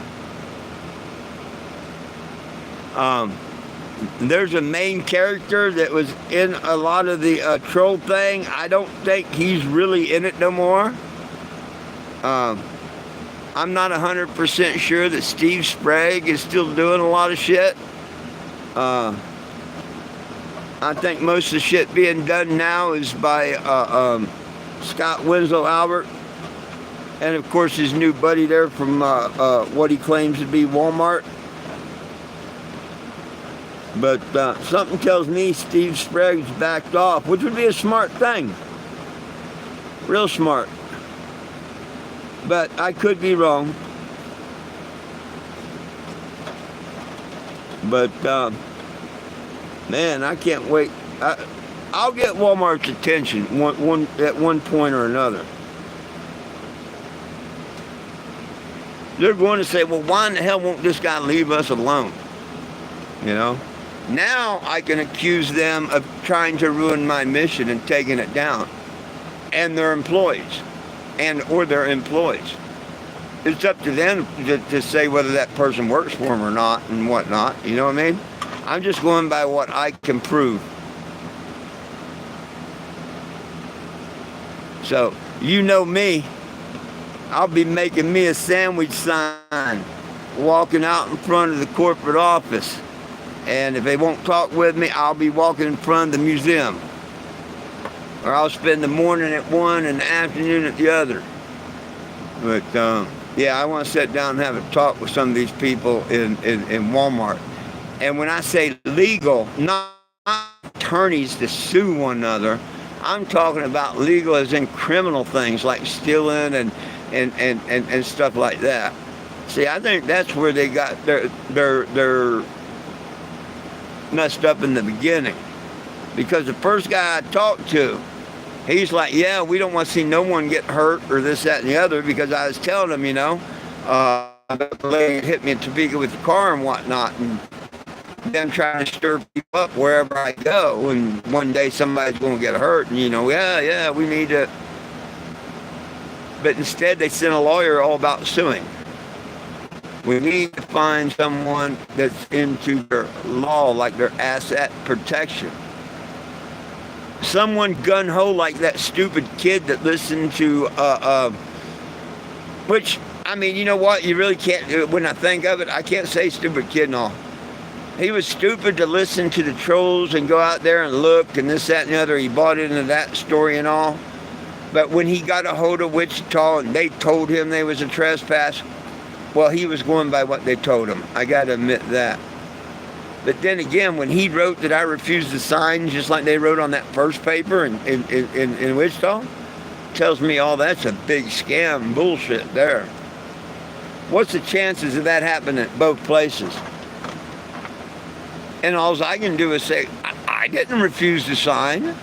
There's a main character that was in a lot of the troll thing. I don't think he's really in it no more. I'm not 100% sure that Steve Sprague is still doing a lot of shit. I think most of the shit being done now is by Scott Winslow Albert, and of course his new buddy there from what he claims to be Walmart. But something tells me Steve Sprague's backed off, which would be a smart thing. Real smart. But I could be wrong. But, man, I can't wait. I'll get Walmart's attention at one point or another. They're going to say, well, why in the hell won't this guy leave us alone? You know? Now I can accuse them of trying to ruin my mission and taking it down. And their employees. Or their employees. It's up to them to say whether that person works for them or not and whatnot. You know what I mean? I'm just going by what I can prove. So, you know me. I'll be making me a sandwich sign, walking out in front of the corporate office. And if they won't talk with me, I'll be walking in front of the museum. Or I'll spend the morning at one and the afternoon at the other. But, yeah, I want to sit down and have a talk with some of these people in Walmart. And when I say legal, not attorneys to sue one another, I'm talking about legal as in criminal things like stealing and stuff like that. See, I think that's where they got their messed up in the beginning. Because the first guy I talked to, he's like, yeah, we don't want to see no one get hurt or this, that, and the other, because I was telling him, you know, the lady hit me in Topeka with the car and whatnot, and them trying to stir people up wherever I go, and one day somebody's going to get hurt, and, you know, yeah, we need to. But instead they sent a lawyer all about suing. We need to find someone that's into their law, like their asset protection. Someone gun-ho like that stupid kid that listened to, which, I mean, you know what? You really can't, when I think of it, I can't say stupid kid and all. He was stupid to listen to the trolls and go out there and look and this, that, and the other. He bought into that story and all. But when he got a hold of Wichita and they told him they was a trespass, well, he was going by what they told him. I got to admit that. But then again, when he wrote that I refused to sign, just like they wrote on that first paper in Wichita, tells me all that's a big scam and bullshit there. What's the chances of that happening at both places? And all I can do is say, I didn't refuse to sign.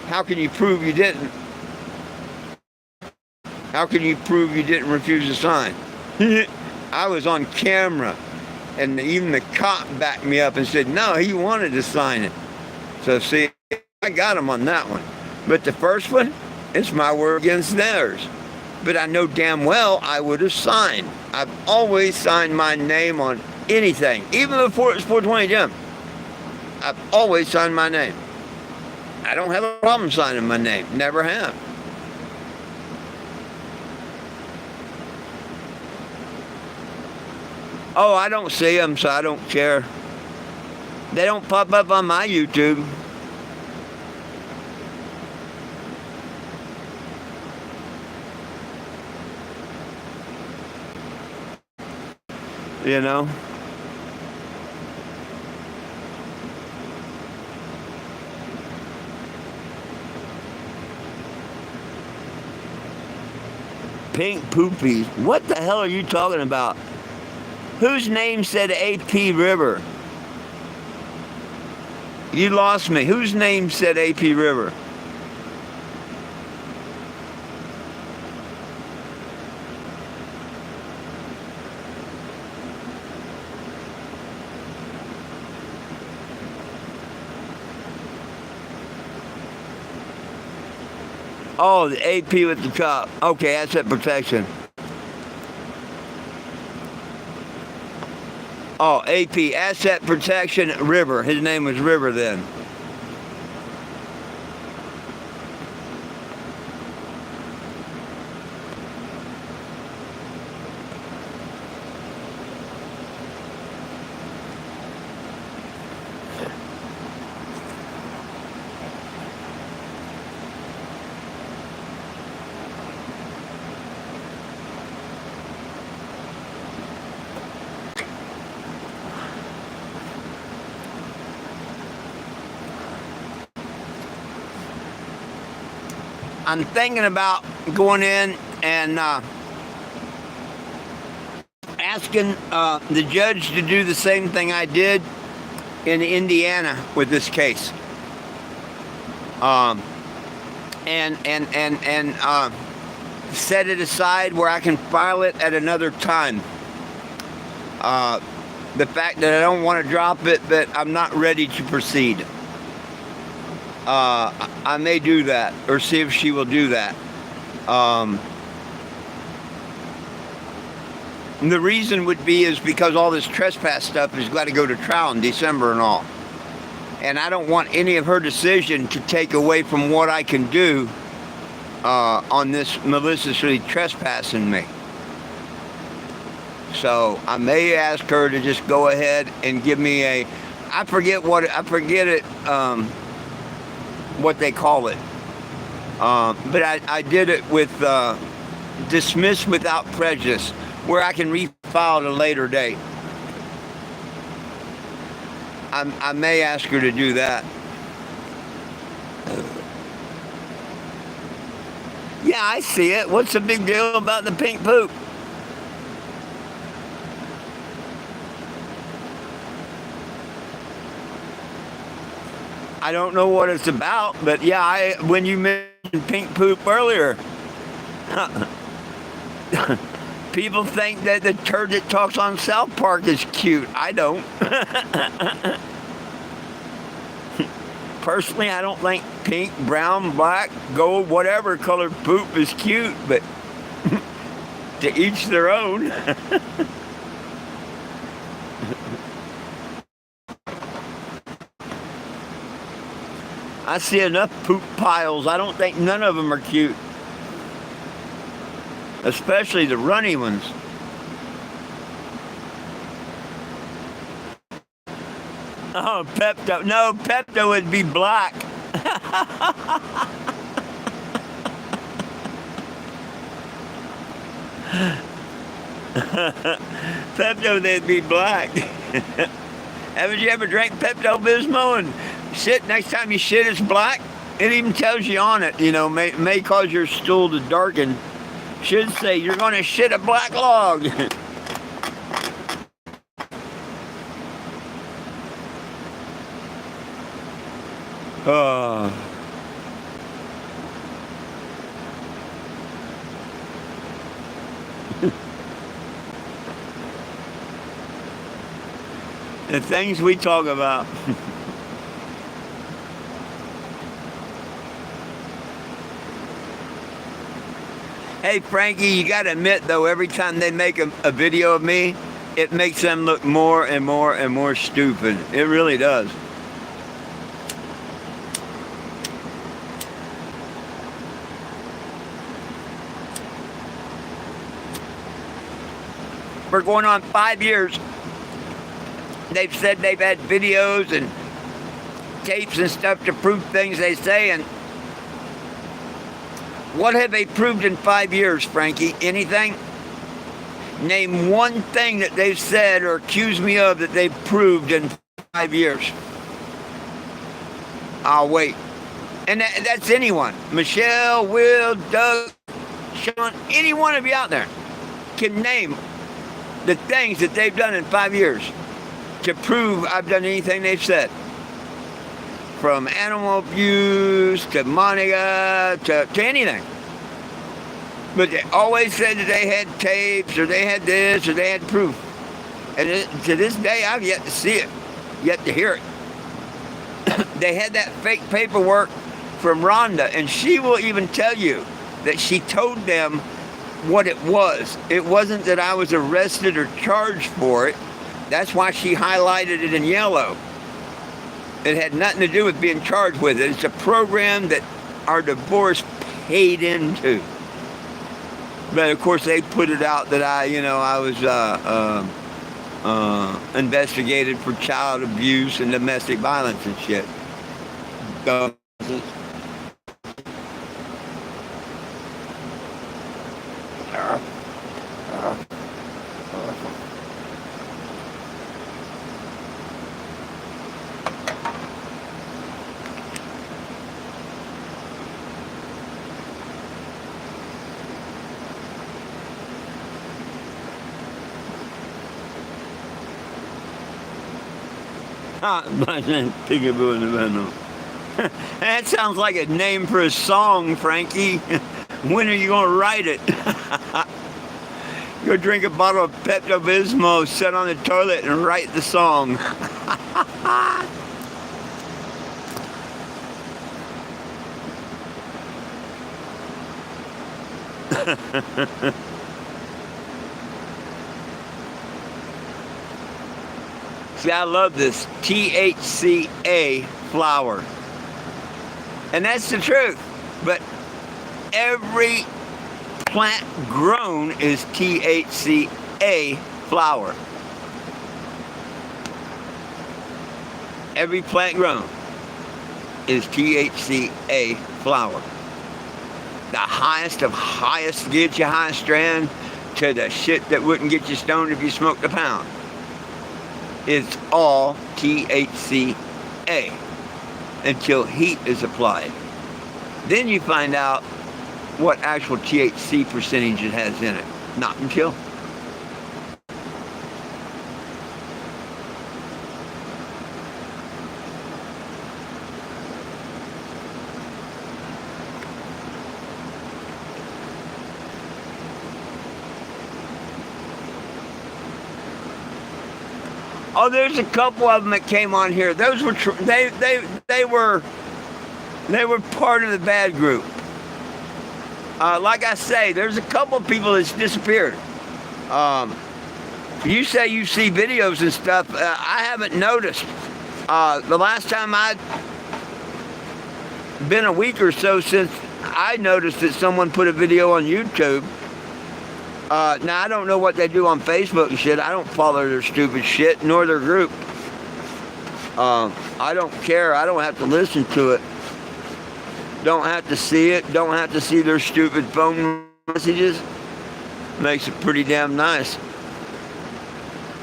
How can you prove you didn't? How can you prove you didn't refuse to sign? I was on camera. And even the cop backed me up and said, no, he wanted to sign it. So see, I got him on that one. But the first one, it's my word against theirs. But I know damn well I would have signed. I've always signed my name on anything. Even before it was 420 Jim. I've always signed my name. I don't have a problem signing my name. Never have. Oh, I don't see them, so I don't care. They don't pop up on my YouTube. you know. Pink poopies. What the hell are you talking about? Whose name said AP River? You lost me. Whose name said AP River? Oh, the AP with the top. Okay, asset protection. Oh, AP, asset protection, River. His name was River then. I'm thinking about going in and asking the judge to do the same thing I did in Indiana with this case. And set it aside where I can file it at another time. The fact that I don't want to drop it, but I'm not ready to proceed. I may do that, or see if she will do that. And the reason would be is because all this trespass stuff has got to go to trial in December and all. And I don't want any of her decision to take away from what I can do on this maliciously trespassing me. So I may ask her to just go ahead and give me a, I forget it, what they call it. But I did it with dismiss without prejudice, where I can refile at a later date. I may ask her to do that. Yeah, I see it. What's the big deal about the pink poop? I don't know what it's about, but yeah, when you mentioned pink poop earlier, people think that the turd that talks on South Park is cute. I don't. Personally, I don't think pink, brown, black, gold, whatever colored poop is cute, but to each their own. I see enough poop piles. I don't think none of them are cute. Especially the runny ones. Oh, Pepto. No, Pepto would be black. Pepto, they'd be black. Haven't you ever drank Pepto-Bismol and shit, next time you shit it's black? It even tells you on it, you know, may cause your stool to darken. Should say you're going to shit a black log. The things we talk about. Hey, Frankie, you got to admit, though, every time they make a video of me, it makes them look more and more and more stupid. It really does. We're going on 5 years. They've said they've had videos and tapes and stuff to prove things they say, and what have they proved in 5 years, Frankie? Anything? Name one thing that they've said or accused me of that they've proved in 5 years. I'll wait. And that's anyone. Michelle, Will, Doug, Sean, any one of you out there can name the things that they've done in 5 years to prove I've done anything they've said. From animal abuse to Monica to anything. But they always said that they had tapes or they had this or they had proof. And to this day, I've yet to see it, yet to hear it. They had that fake paperwork from Rhonda, and she will even tell you that she told them what it was. It wasn't that I was arrested or charged for it. That's why she highlighted it in yellow. It had nothing to do with being charged with it. It's a program that our divorce paid into. But of course, they put it out that I was investigated for child abuse and domestic violence and shit. Peekaboo in the window. That sounds like a name for a song, Frankie. When are you going to write it? Go drink a bottle of Pepto-Bismol, sit on the toilet, and write the song. See, I love this THCA flower. And that's the truth. But every plant grown is THCA flower. Every plant grown is THCA flower. The highest of highest gets you high strand to the shit that wouldn't get you stoned if you smoked a pound. It's all THCA until heat is applied. Then you find out what actual THC percentage it has in it. Not until. Oh, there's a couple of them that came on here. Those were they were part of the bad group. Like I say, there's a couple of people that's disappeared. You say you see videos and stuff. I haven't noticed. The last time I'd been a week or so since I noticed that someone put a video on YouTube. Now, I don't know what they do on Facebook and shit. I don't follow their stupid shit, nor their group. I don't care. I don't have to listen to it. Don't have to see it. Don't have to see their stupid phone messages. Makes it pretty damn nice.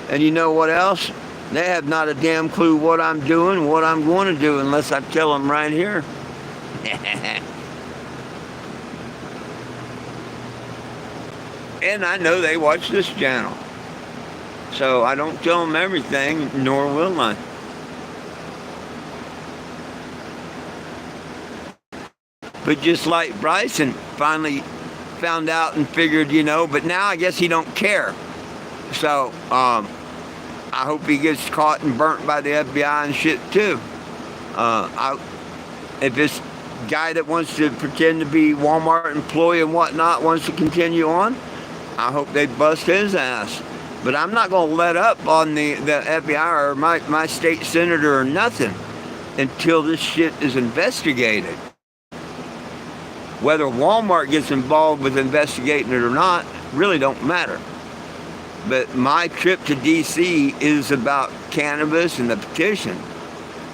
And you know what else? They have not a damn clue what I'm doing, what I'm going to do, unless I tell them right here. And I know they watch this channel. So I don't tell them everything, nor will I. But just like Bryson finally found out and figured, but now I guess he don't care. So I hope he gets caught and burnt by the FBI and shit too. If this guy that wants to pretend to be Walmart employee and whatnot wants to continue on, I hope they bust his ass. But I'm not going to let up on the FBI or my state senator or nothing until this shit is investigated. Whether Walmart gets involved with investigating it or not really don't matter. But my trip to D.C. is about cannabis and the petition.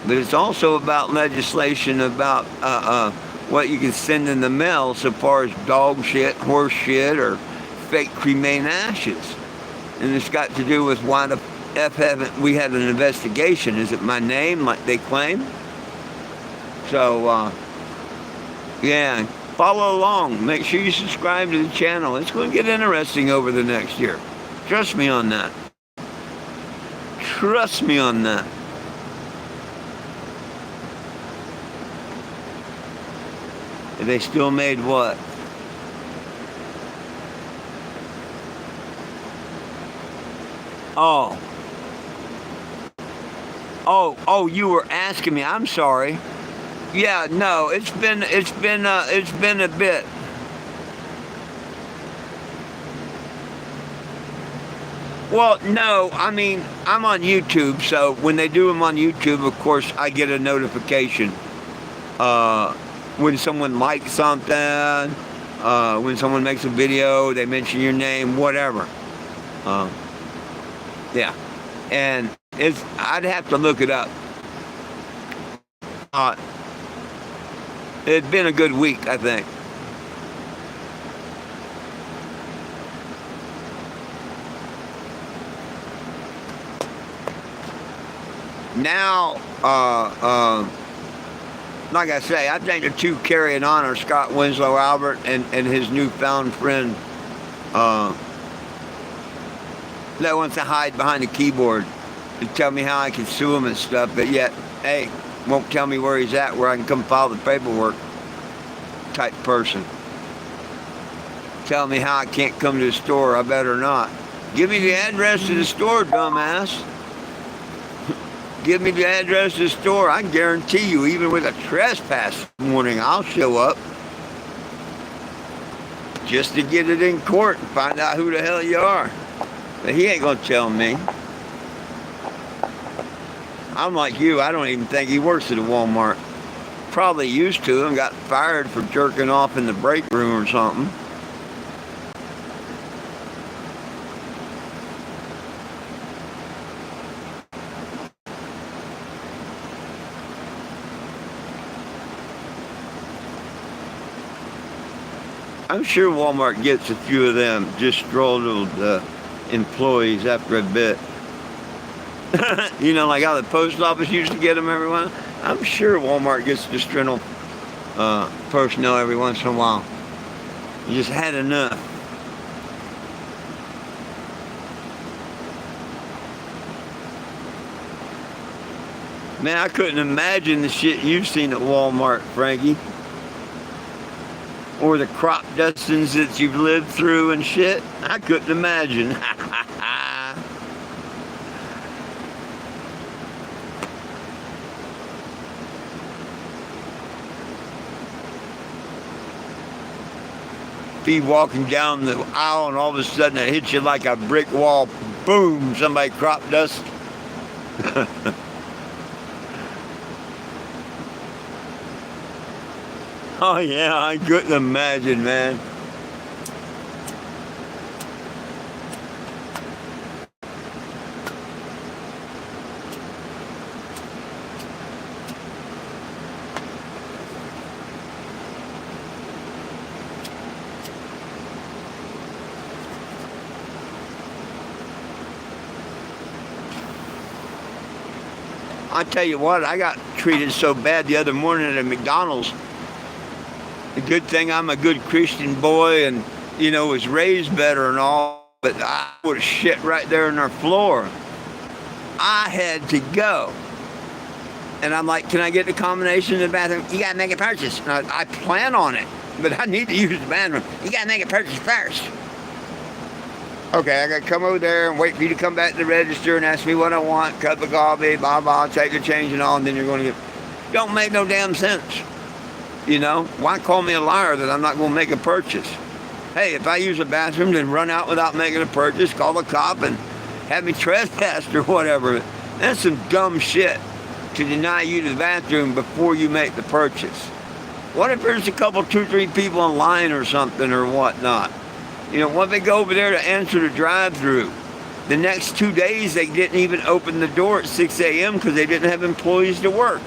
But it's also about legislation about what you can send in the mail so far as dog shit, horse shit, or fake cremain ashes. And it's got to do with why the F haven't we had an investigation. Is it my name like they claim? So, yeah, follow along. Make sure you subscribe to the channel. It's going to get interesting over the next year. Trust me on that. Trust me on that. They still made what? Oh, you were asking me. I'm sorry. Yeah, no, it's been a bit. Well, no, I mean, I'm on YouTube, so when they do them on YouTube, of course, I get a notification. When someone likes something, when someone makes a video, they mention your name, whatever. Yeah, and I'd have to look it up. It's been a good week, I think. Now, like I say, I think the two carrying on are Scott Winslow Albert and his newfound friend that wants to hide behind the keyboard and tell me how I can sue him and stuff, but yet, hey, won't tell me where he's at, where I can come file the paperwork type person. Tell me how I can't come to the store, I better not. Give me the address to the store, dumbass. Give me the address to the store. I guarantee you, even with a trespass warning, I'll show up just to get it in court and find out who the hell you are. But he ain't gonna tell me. I'm like you, I don't even think he works at a Walmart. Probably used to and got fired for jerking off in the break room or something. I'm sure Walmart gets a few of them disgruntled employees after a bit. You know, like how the post office used to get them every once. I'm sure Walmart gets disgruntled personnel every once in a while. You just had enough. Man, I couldn't imagine the shit you've seen at Walmart, Frankie. Or the crop dustings that you've lived through and shit. I couldn't imagine. Be walking down the aisle and all of a sudden it hits you like a brick wall. Boom, somebody crop dust. Oh yeah, I couldn't imagine, man. I tell you what, I got treated so bad the other morning at McDonald's. The good thing I'm a good Christian boy and, you know, was raised better and all, but I would have shit right there on their floor. I had to go. And I'm like, can I get the combination in the bathroom? You gotta make a purchase. And I plan on it, but I need to use the bathroom. You gotta make a purchase first. Okay, I gotta come over there and wait for you to come back to the register and ask me what I want, cup of coffee, blah, blah, take the change and all, and then you're gonna get, don't make no damn sense. You know, why call me a liar that I'm not gonna make a purchase? Hey, if I use a bathroom, then run out without making a purchase, call the cop and have me trespassed or whatever. That's some dumb shit to deny you the bathroom before you make the purchase. What if there's a couple, 2, 3 people in line or something or whatnot? You know, what if they go over there to answer the drive-through? The next 2 days, they didn't even open the door at 6 a.m. because they didn't have employees to work.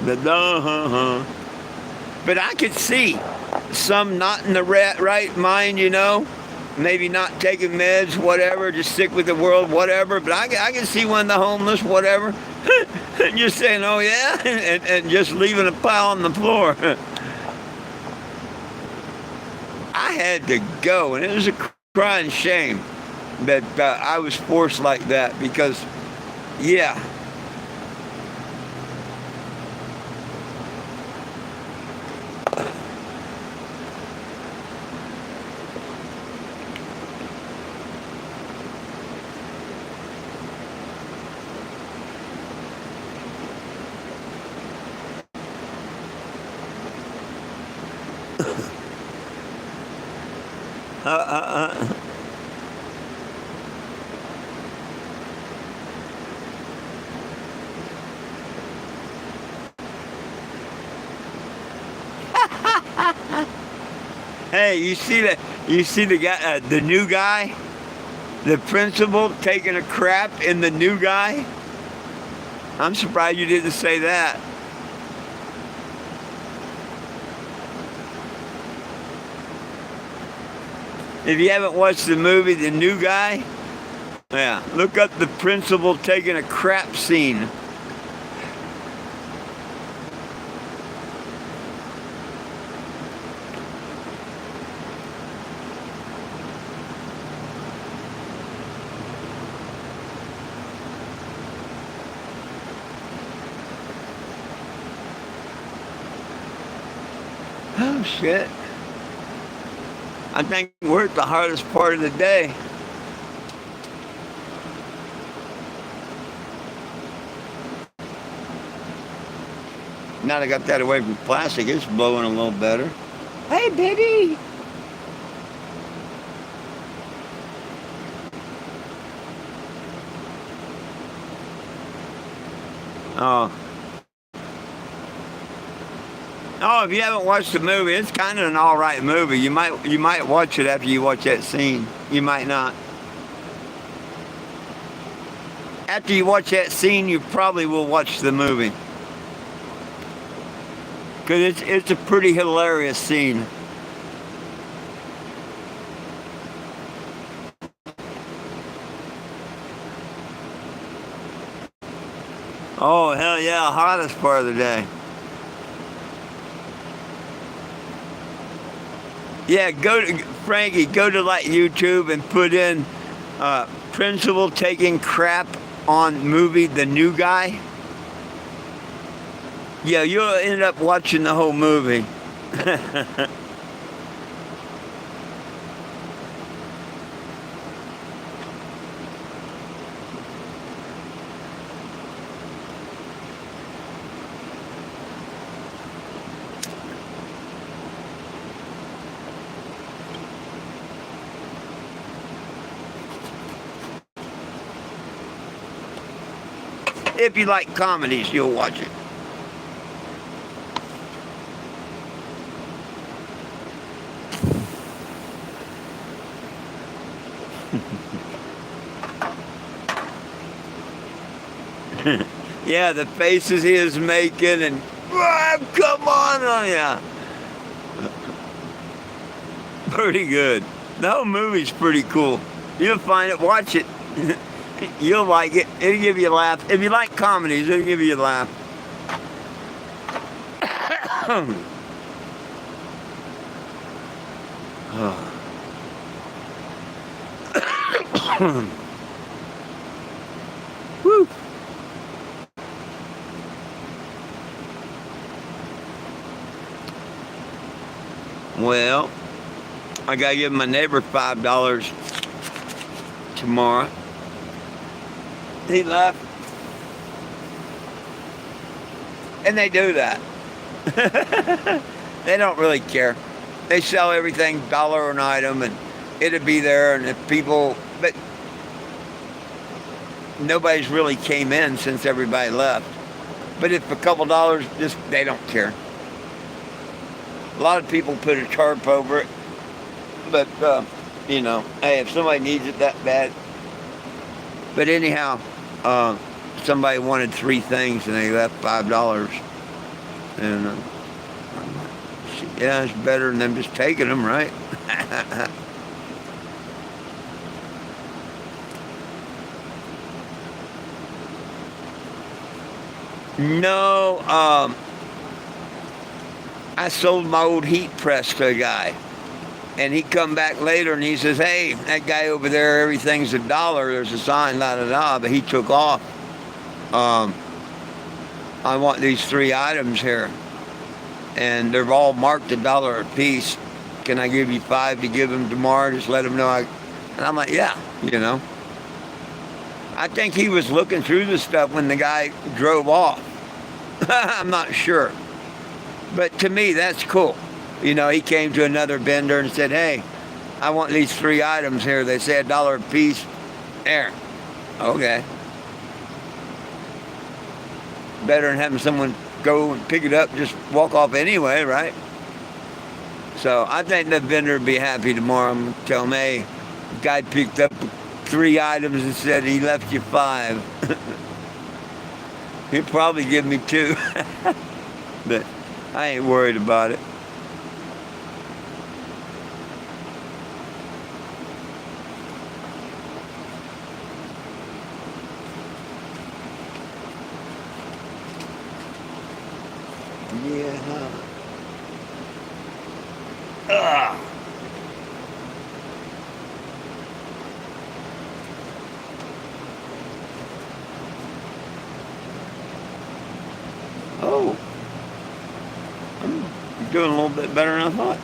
The But I could see some not in the right mind, you know, maybe not taking meds, whatever, just sick with the world, whatever. But I can see one of the homeless, whatever, just saying, oh yeah, and just leaving a pile on the floor. I had to go, and it was a crying shame that I was forced like that because, yeah. Hey, you see the guy, the new guy, the principal taking a crap in the new guy? I'm surprised you didn't say that. If you haven't watched the movie The New Guy, yeah, look up the principal taking a crap scene. Oh shit. I think we're at the hardest part of the day. Now that I got that away from plastic, it's blowing a little better. Hey, baby! Oh. Oh, if you haven't watched the movie, it's kind of an all right movie. You might watch it after you watch that scene. You might not. After you watch that scene, you probably will watch the movie. Because it's a pretty hilarious scene. Oh, hell yeah, hottest part of the day. Yeah, Frankie, go to like YouTube and put in principal taking crap on movie The New Guy. Yeah, you'll end up watching the whole movie. If you like comedies, you'll watch it. Yeah, the faces he is making and come on, oh yeah. Pretty good. The whole movie's pretty cool. You'll find it, watch it. You'll like it. It'll give you a laugh. If you like comedies, it'll give you a laugh. Woo. Well, I gotta give my neighbor $5 tomorrow. He left. And they do that. They don't really care. They sell everything $1 an item and it'll be there, and if people, but nobody's really came in since everybody left. But if a couple dollars, just they don't care. A lot of people put a tarp over it, but you know, hey, if somebody needs it that bad. But anyhow, somebody wanted 3 things and they left $5. And yeah, it's better than them just taking them, right? No, I sold my old heat press to a guy. And he come back later and he says, hey, that guy over there, everything's $1. There's a sign, la da da. But he took off. I want these 3 items here. And they're all marked $1 a piece. Can I give you 5 to give them tomorrow? Just let them know And I'm like, yeah, I think he was looking through the stuff when the guy drove off. I'm not sure. But to me, that's cool. He came to another vendor and said, hey, I want these 3 items here. They say $1 a piece. There. Okay. Better than having someone go and pick it up, just walk off anyway, right? So I think the vendor would be happy tomorrow. I'm going to tell him, hey, the guy picked up 3 items and said he left you 5. He'll probably give me 2. But I ain't worried about it. Yeah. Ugh. Oh. I'm doing a little bit better than I thought.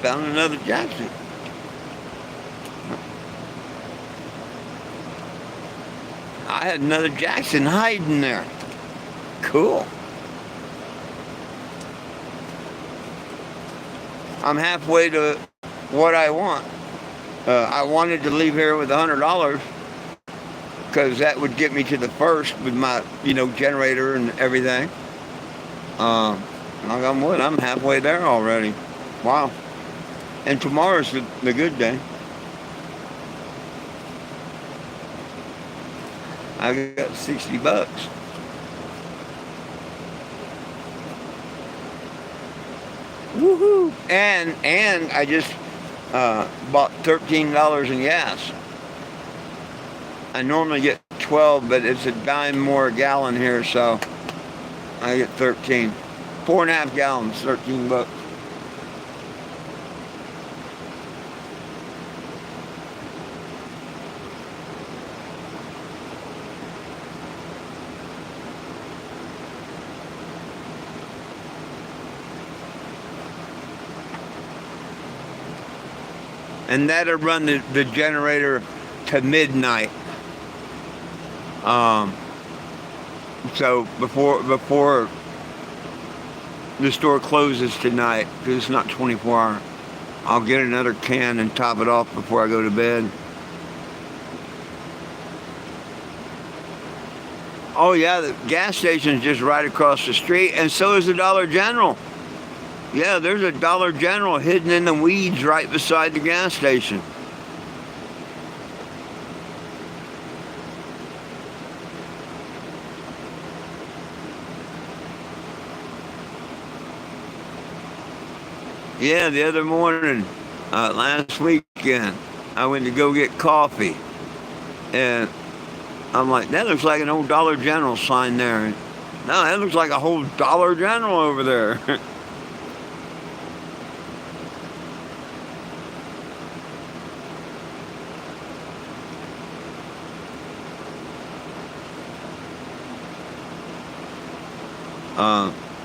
Found another Jackson. I had another Jackson hiding there. Cool. I'm halfway to what I want. I wanted to leave here with $100 because that would get me to the first with my, generator and everything. Knock on wood, I'm halfway there already. Wow. And tomorrow's the good day. I got $60. Woohoo! And I just bought $13 in gas. I normally get 12, but it's a dime more a gallon here, so I get 13. 4.5 gallons, $13. And that'll run the generator to midnight. So before the store closes tonight, because it's not 24 hours, I'll get another can and top it off before I go to bed. Oh yeah, the gas station's just right across the street, and so is the Dollar General. Yeah, there's a Dollar General hidden in the weeds right beside the gas station. Yeah, the other morning, last weekend, I went to go get coffee. And I'm like, that looks like an old Dollar General sign there. No, that looks like a whole Dollar General over there.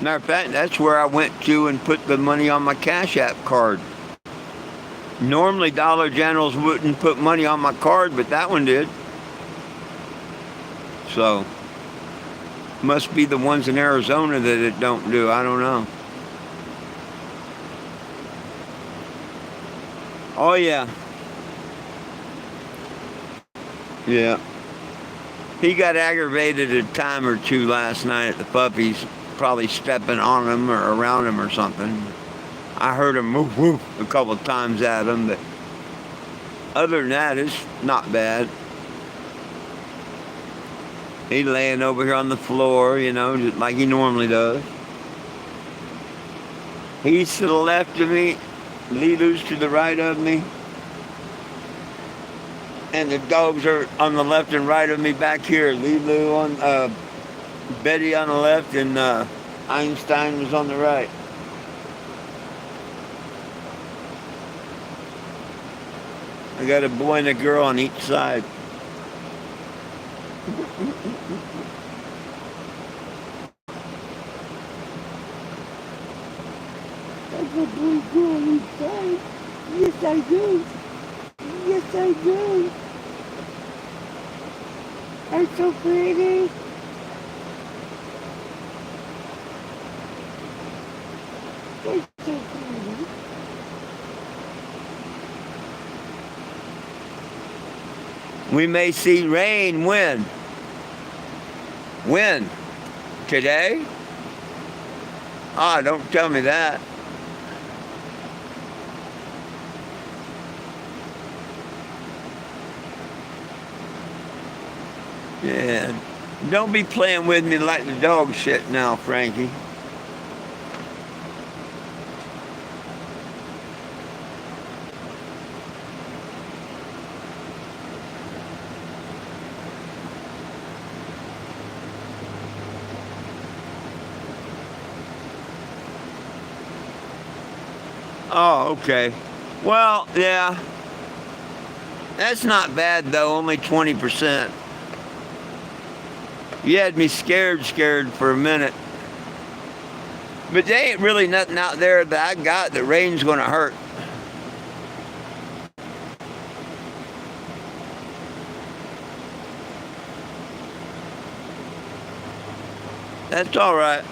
Matter of fact, that's where I went to and put the money on my Cash App card. Normally Dollar Generals wouldn't put money on my card, but that one did. So, must be the ones in Arizona that it don't do. I don't know. Oh yeah. Yeah. He got aggravated a time or two last night at the puppies, probably stepping on him or around him or something. I heard him woof woof a couple of times at him, but other than that, it's not bad. He's laying over here on the floor, you know, just like he normally does. He's to the left of me, Lilu's to the right of me, and the dogs are on the left and right of me back here. Lilu on, Betty on the left, and Einstein was on the right. I got a boy and a girl on each side. That's a boy girl on each side. Yes, I do. Yes, I do. I'm so pretty. They're so pretty. We may see rain when? When? Today? Ah, don't tell me that. Yeah. Don't be playing with me like the dog shit now, Frankie. Oh, okay. Well, yeah. That's not bad, though. Only 20%. You had me scared for a minute. But there ain't really nothing out there that I got that rain's going to hurt. That's all right.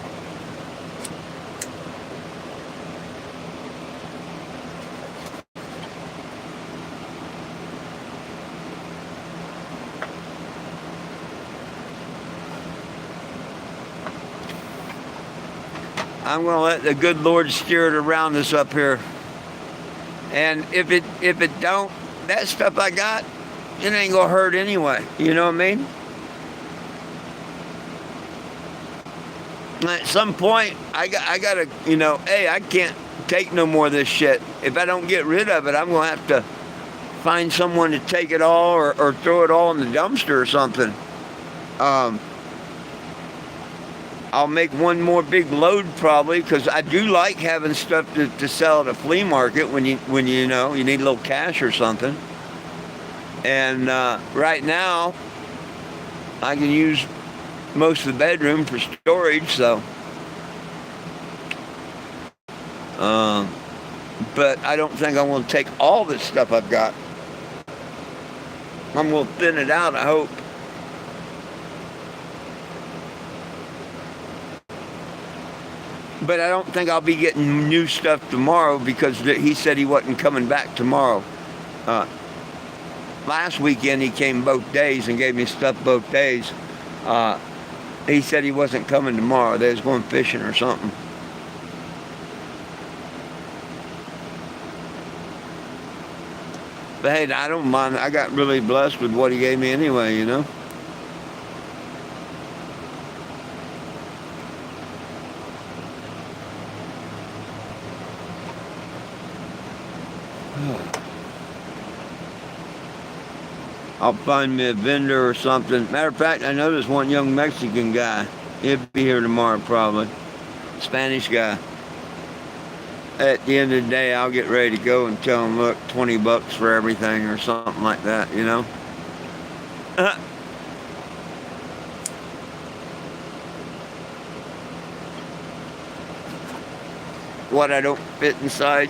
I'm going to let the good Lord steer it around us up here. And if it don't, that stuff I got, it ain't going to hurt anyway. You know what I mean? At some point, I got to, you know, hey, I can't take no more of this shit. If I don't get rid of it, I'm going to have to find someone to take it all or throw it all in the dumpster or something. I'll make one more big load probably, because I do like having stuff to sell at a flea market when you know you need a little cash or something. And right now, I can use most of the bedroom for storage, so. But I don't think I want to take all this stuff I've got. I'm going to thin it out, I hope. But I don't think I'll be getting new stuff tomorrow, because he said he wasn't coming back tomorrow. Last weekend he came both days and gave me stuff both days. He said he wasn't coming tomorrow. They was going fishing or something. But hey, I don't mind. I got really blessed with what he gave me anyway, you know. I'll find me a vendor or something. Matter of fact, I know there's one young Mexican guy. He'll be here tomorrow probably. Spanish guy. At the end of the day, I'll get ready to go and tell him, look, $20 for everything or something like that, you know? What I don't fit inside.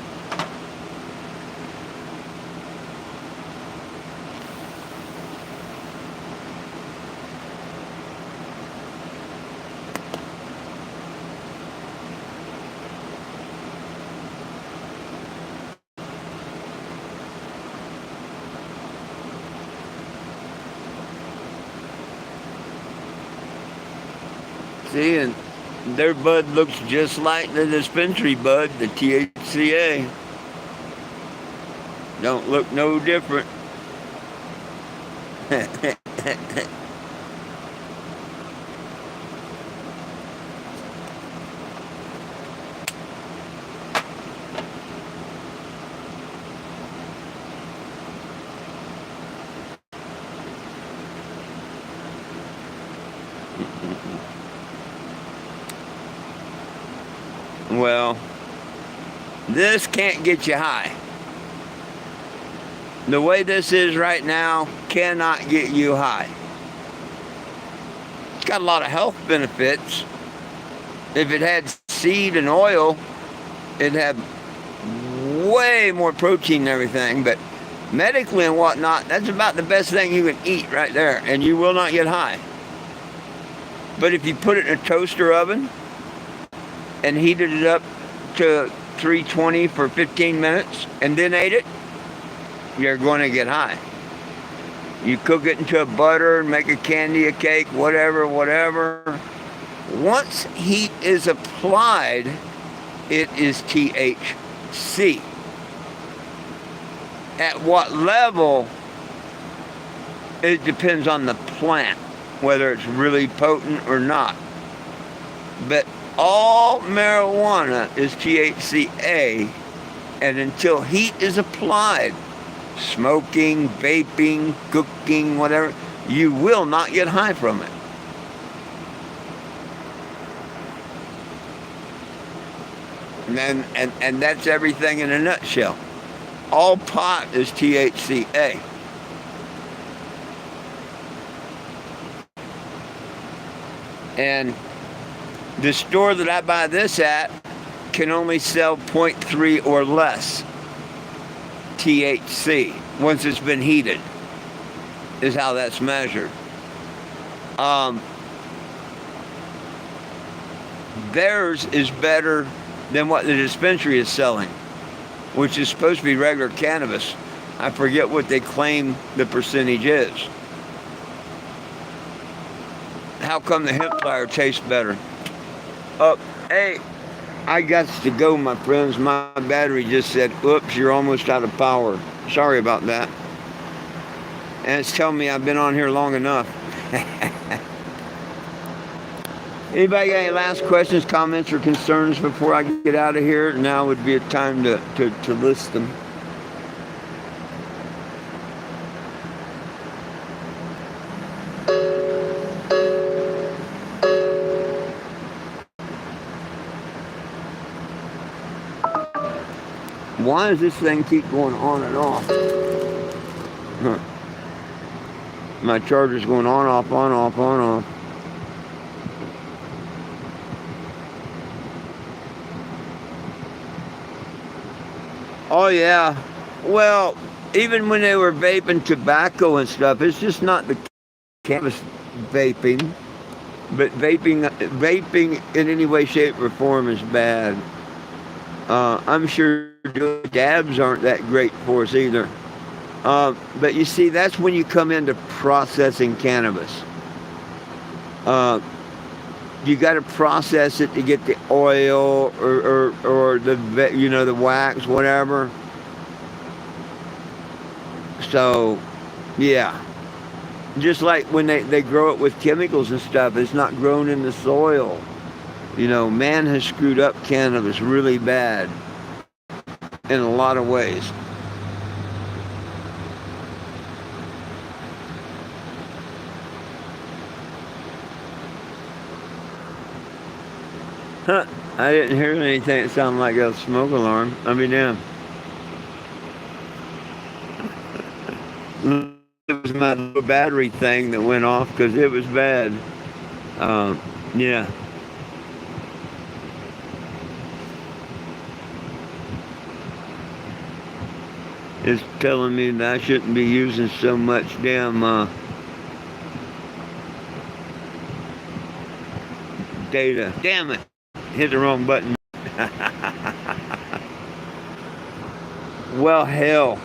See, and their bud looks just like the dispensary bud, the THCA. Don't look no different. Well, this can't get you high. The way this is right now cannot get you high. It's got a lot of health benefits. If it had seed and oil, it'd have way more protein and everything, but medically and whatnot, that's about the best thing you can eat right there, and you will not get high. But if you put it in a toaster oven and heated it up to 320 for 15 minutes and then ate it, you're going to get high. You cook it into a butter, make a candy, a cake, whatever. Once heat is applied, it is THC. At what level, it depends on the plant, whether it's really potent or not. But all marijuana is THCA, and until heat is applied, smoking, vaping, cooking, whatever, you will not get high from it. And that's everything in a nutshell. All pot is THCA. And the store that I buy this at can only sell 0.3 or less THC once it's been heated, is how that's measured. Theirs is better than what the dispensary is selling, which is supposed to be regular cannabis. I forget what they claim the percentage is. How come the hemp flower tastes better? Hey, I got to go, my friends. My battery just said, oops, you're almost out of power. Sorry about that. And it's telling me I've been on here long enough. Anybody got any last questions, comments, or concerns before I get out of here? Now would be a time to list them. Why does this thing keep going on and off? Huh. My charger's going on, off, on, off, on, off. Oh yeah, well, even when they were vaping tobacco and stuff, it's just not the cannabis vaping, but vaping in any way, shape, or form is bad. I'm sure dabs aren't that great for us either. But you see, that's when you come into processing cannabis. You got to process it to get the oil or the the wax, whatever. So, yeah. Just like when they grow it with chemicals and stuff, it's not grown in the soil. Man has screwed up cannabis really bad in a lot of ways. Huh, I didn't hear anything that sounded like a smoke alarm. I mean, damn. It was my little battery thing that went off because it was bad. Yeah. It's telling me that I shouldn't be using so much damn data. Damn it. Hit the wrong button. Well, hell.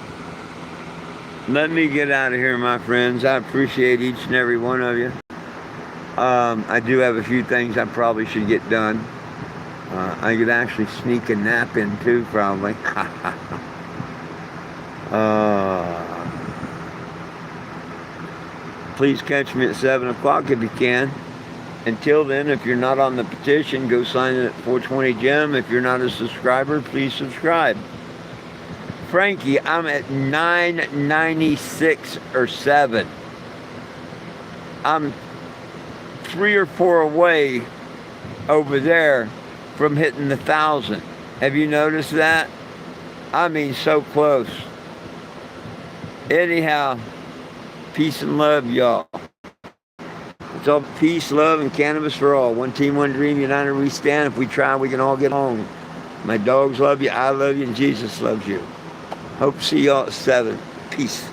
Let me get out of here, my friends. I appreciate each and every one of you. I do have a few things I probably should get done. I could actually sneak a nap in too, probably. Please catch me at 7 o'clock if you can. Until then, if you're not on the petition, go sign in at 420 Gem. If you're not a subscriber, please subscribe. Frankie, I'm at 996 or 7. I'm 3 or 4 away over there from hitting the 1,000. Have you noticed that? I mean, so close. Anyhow, peace and love, y'all. It's all peace, love, and cannabis for all. One team, one dream, united we stand. If we try, we can all get home. My dogs love you, I love you, and Jesus loves you. Hope to see y'all at 7. Peace.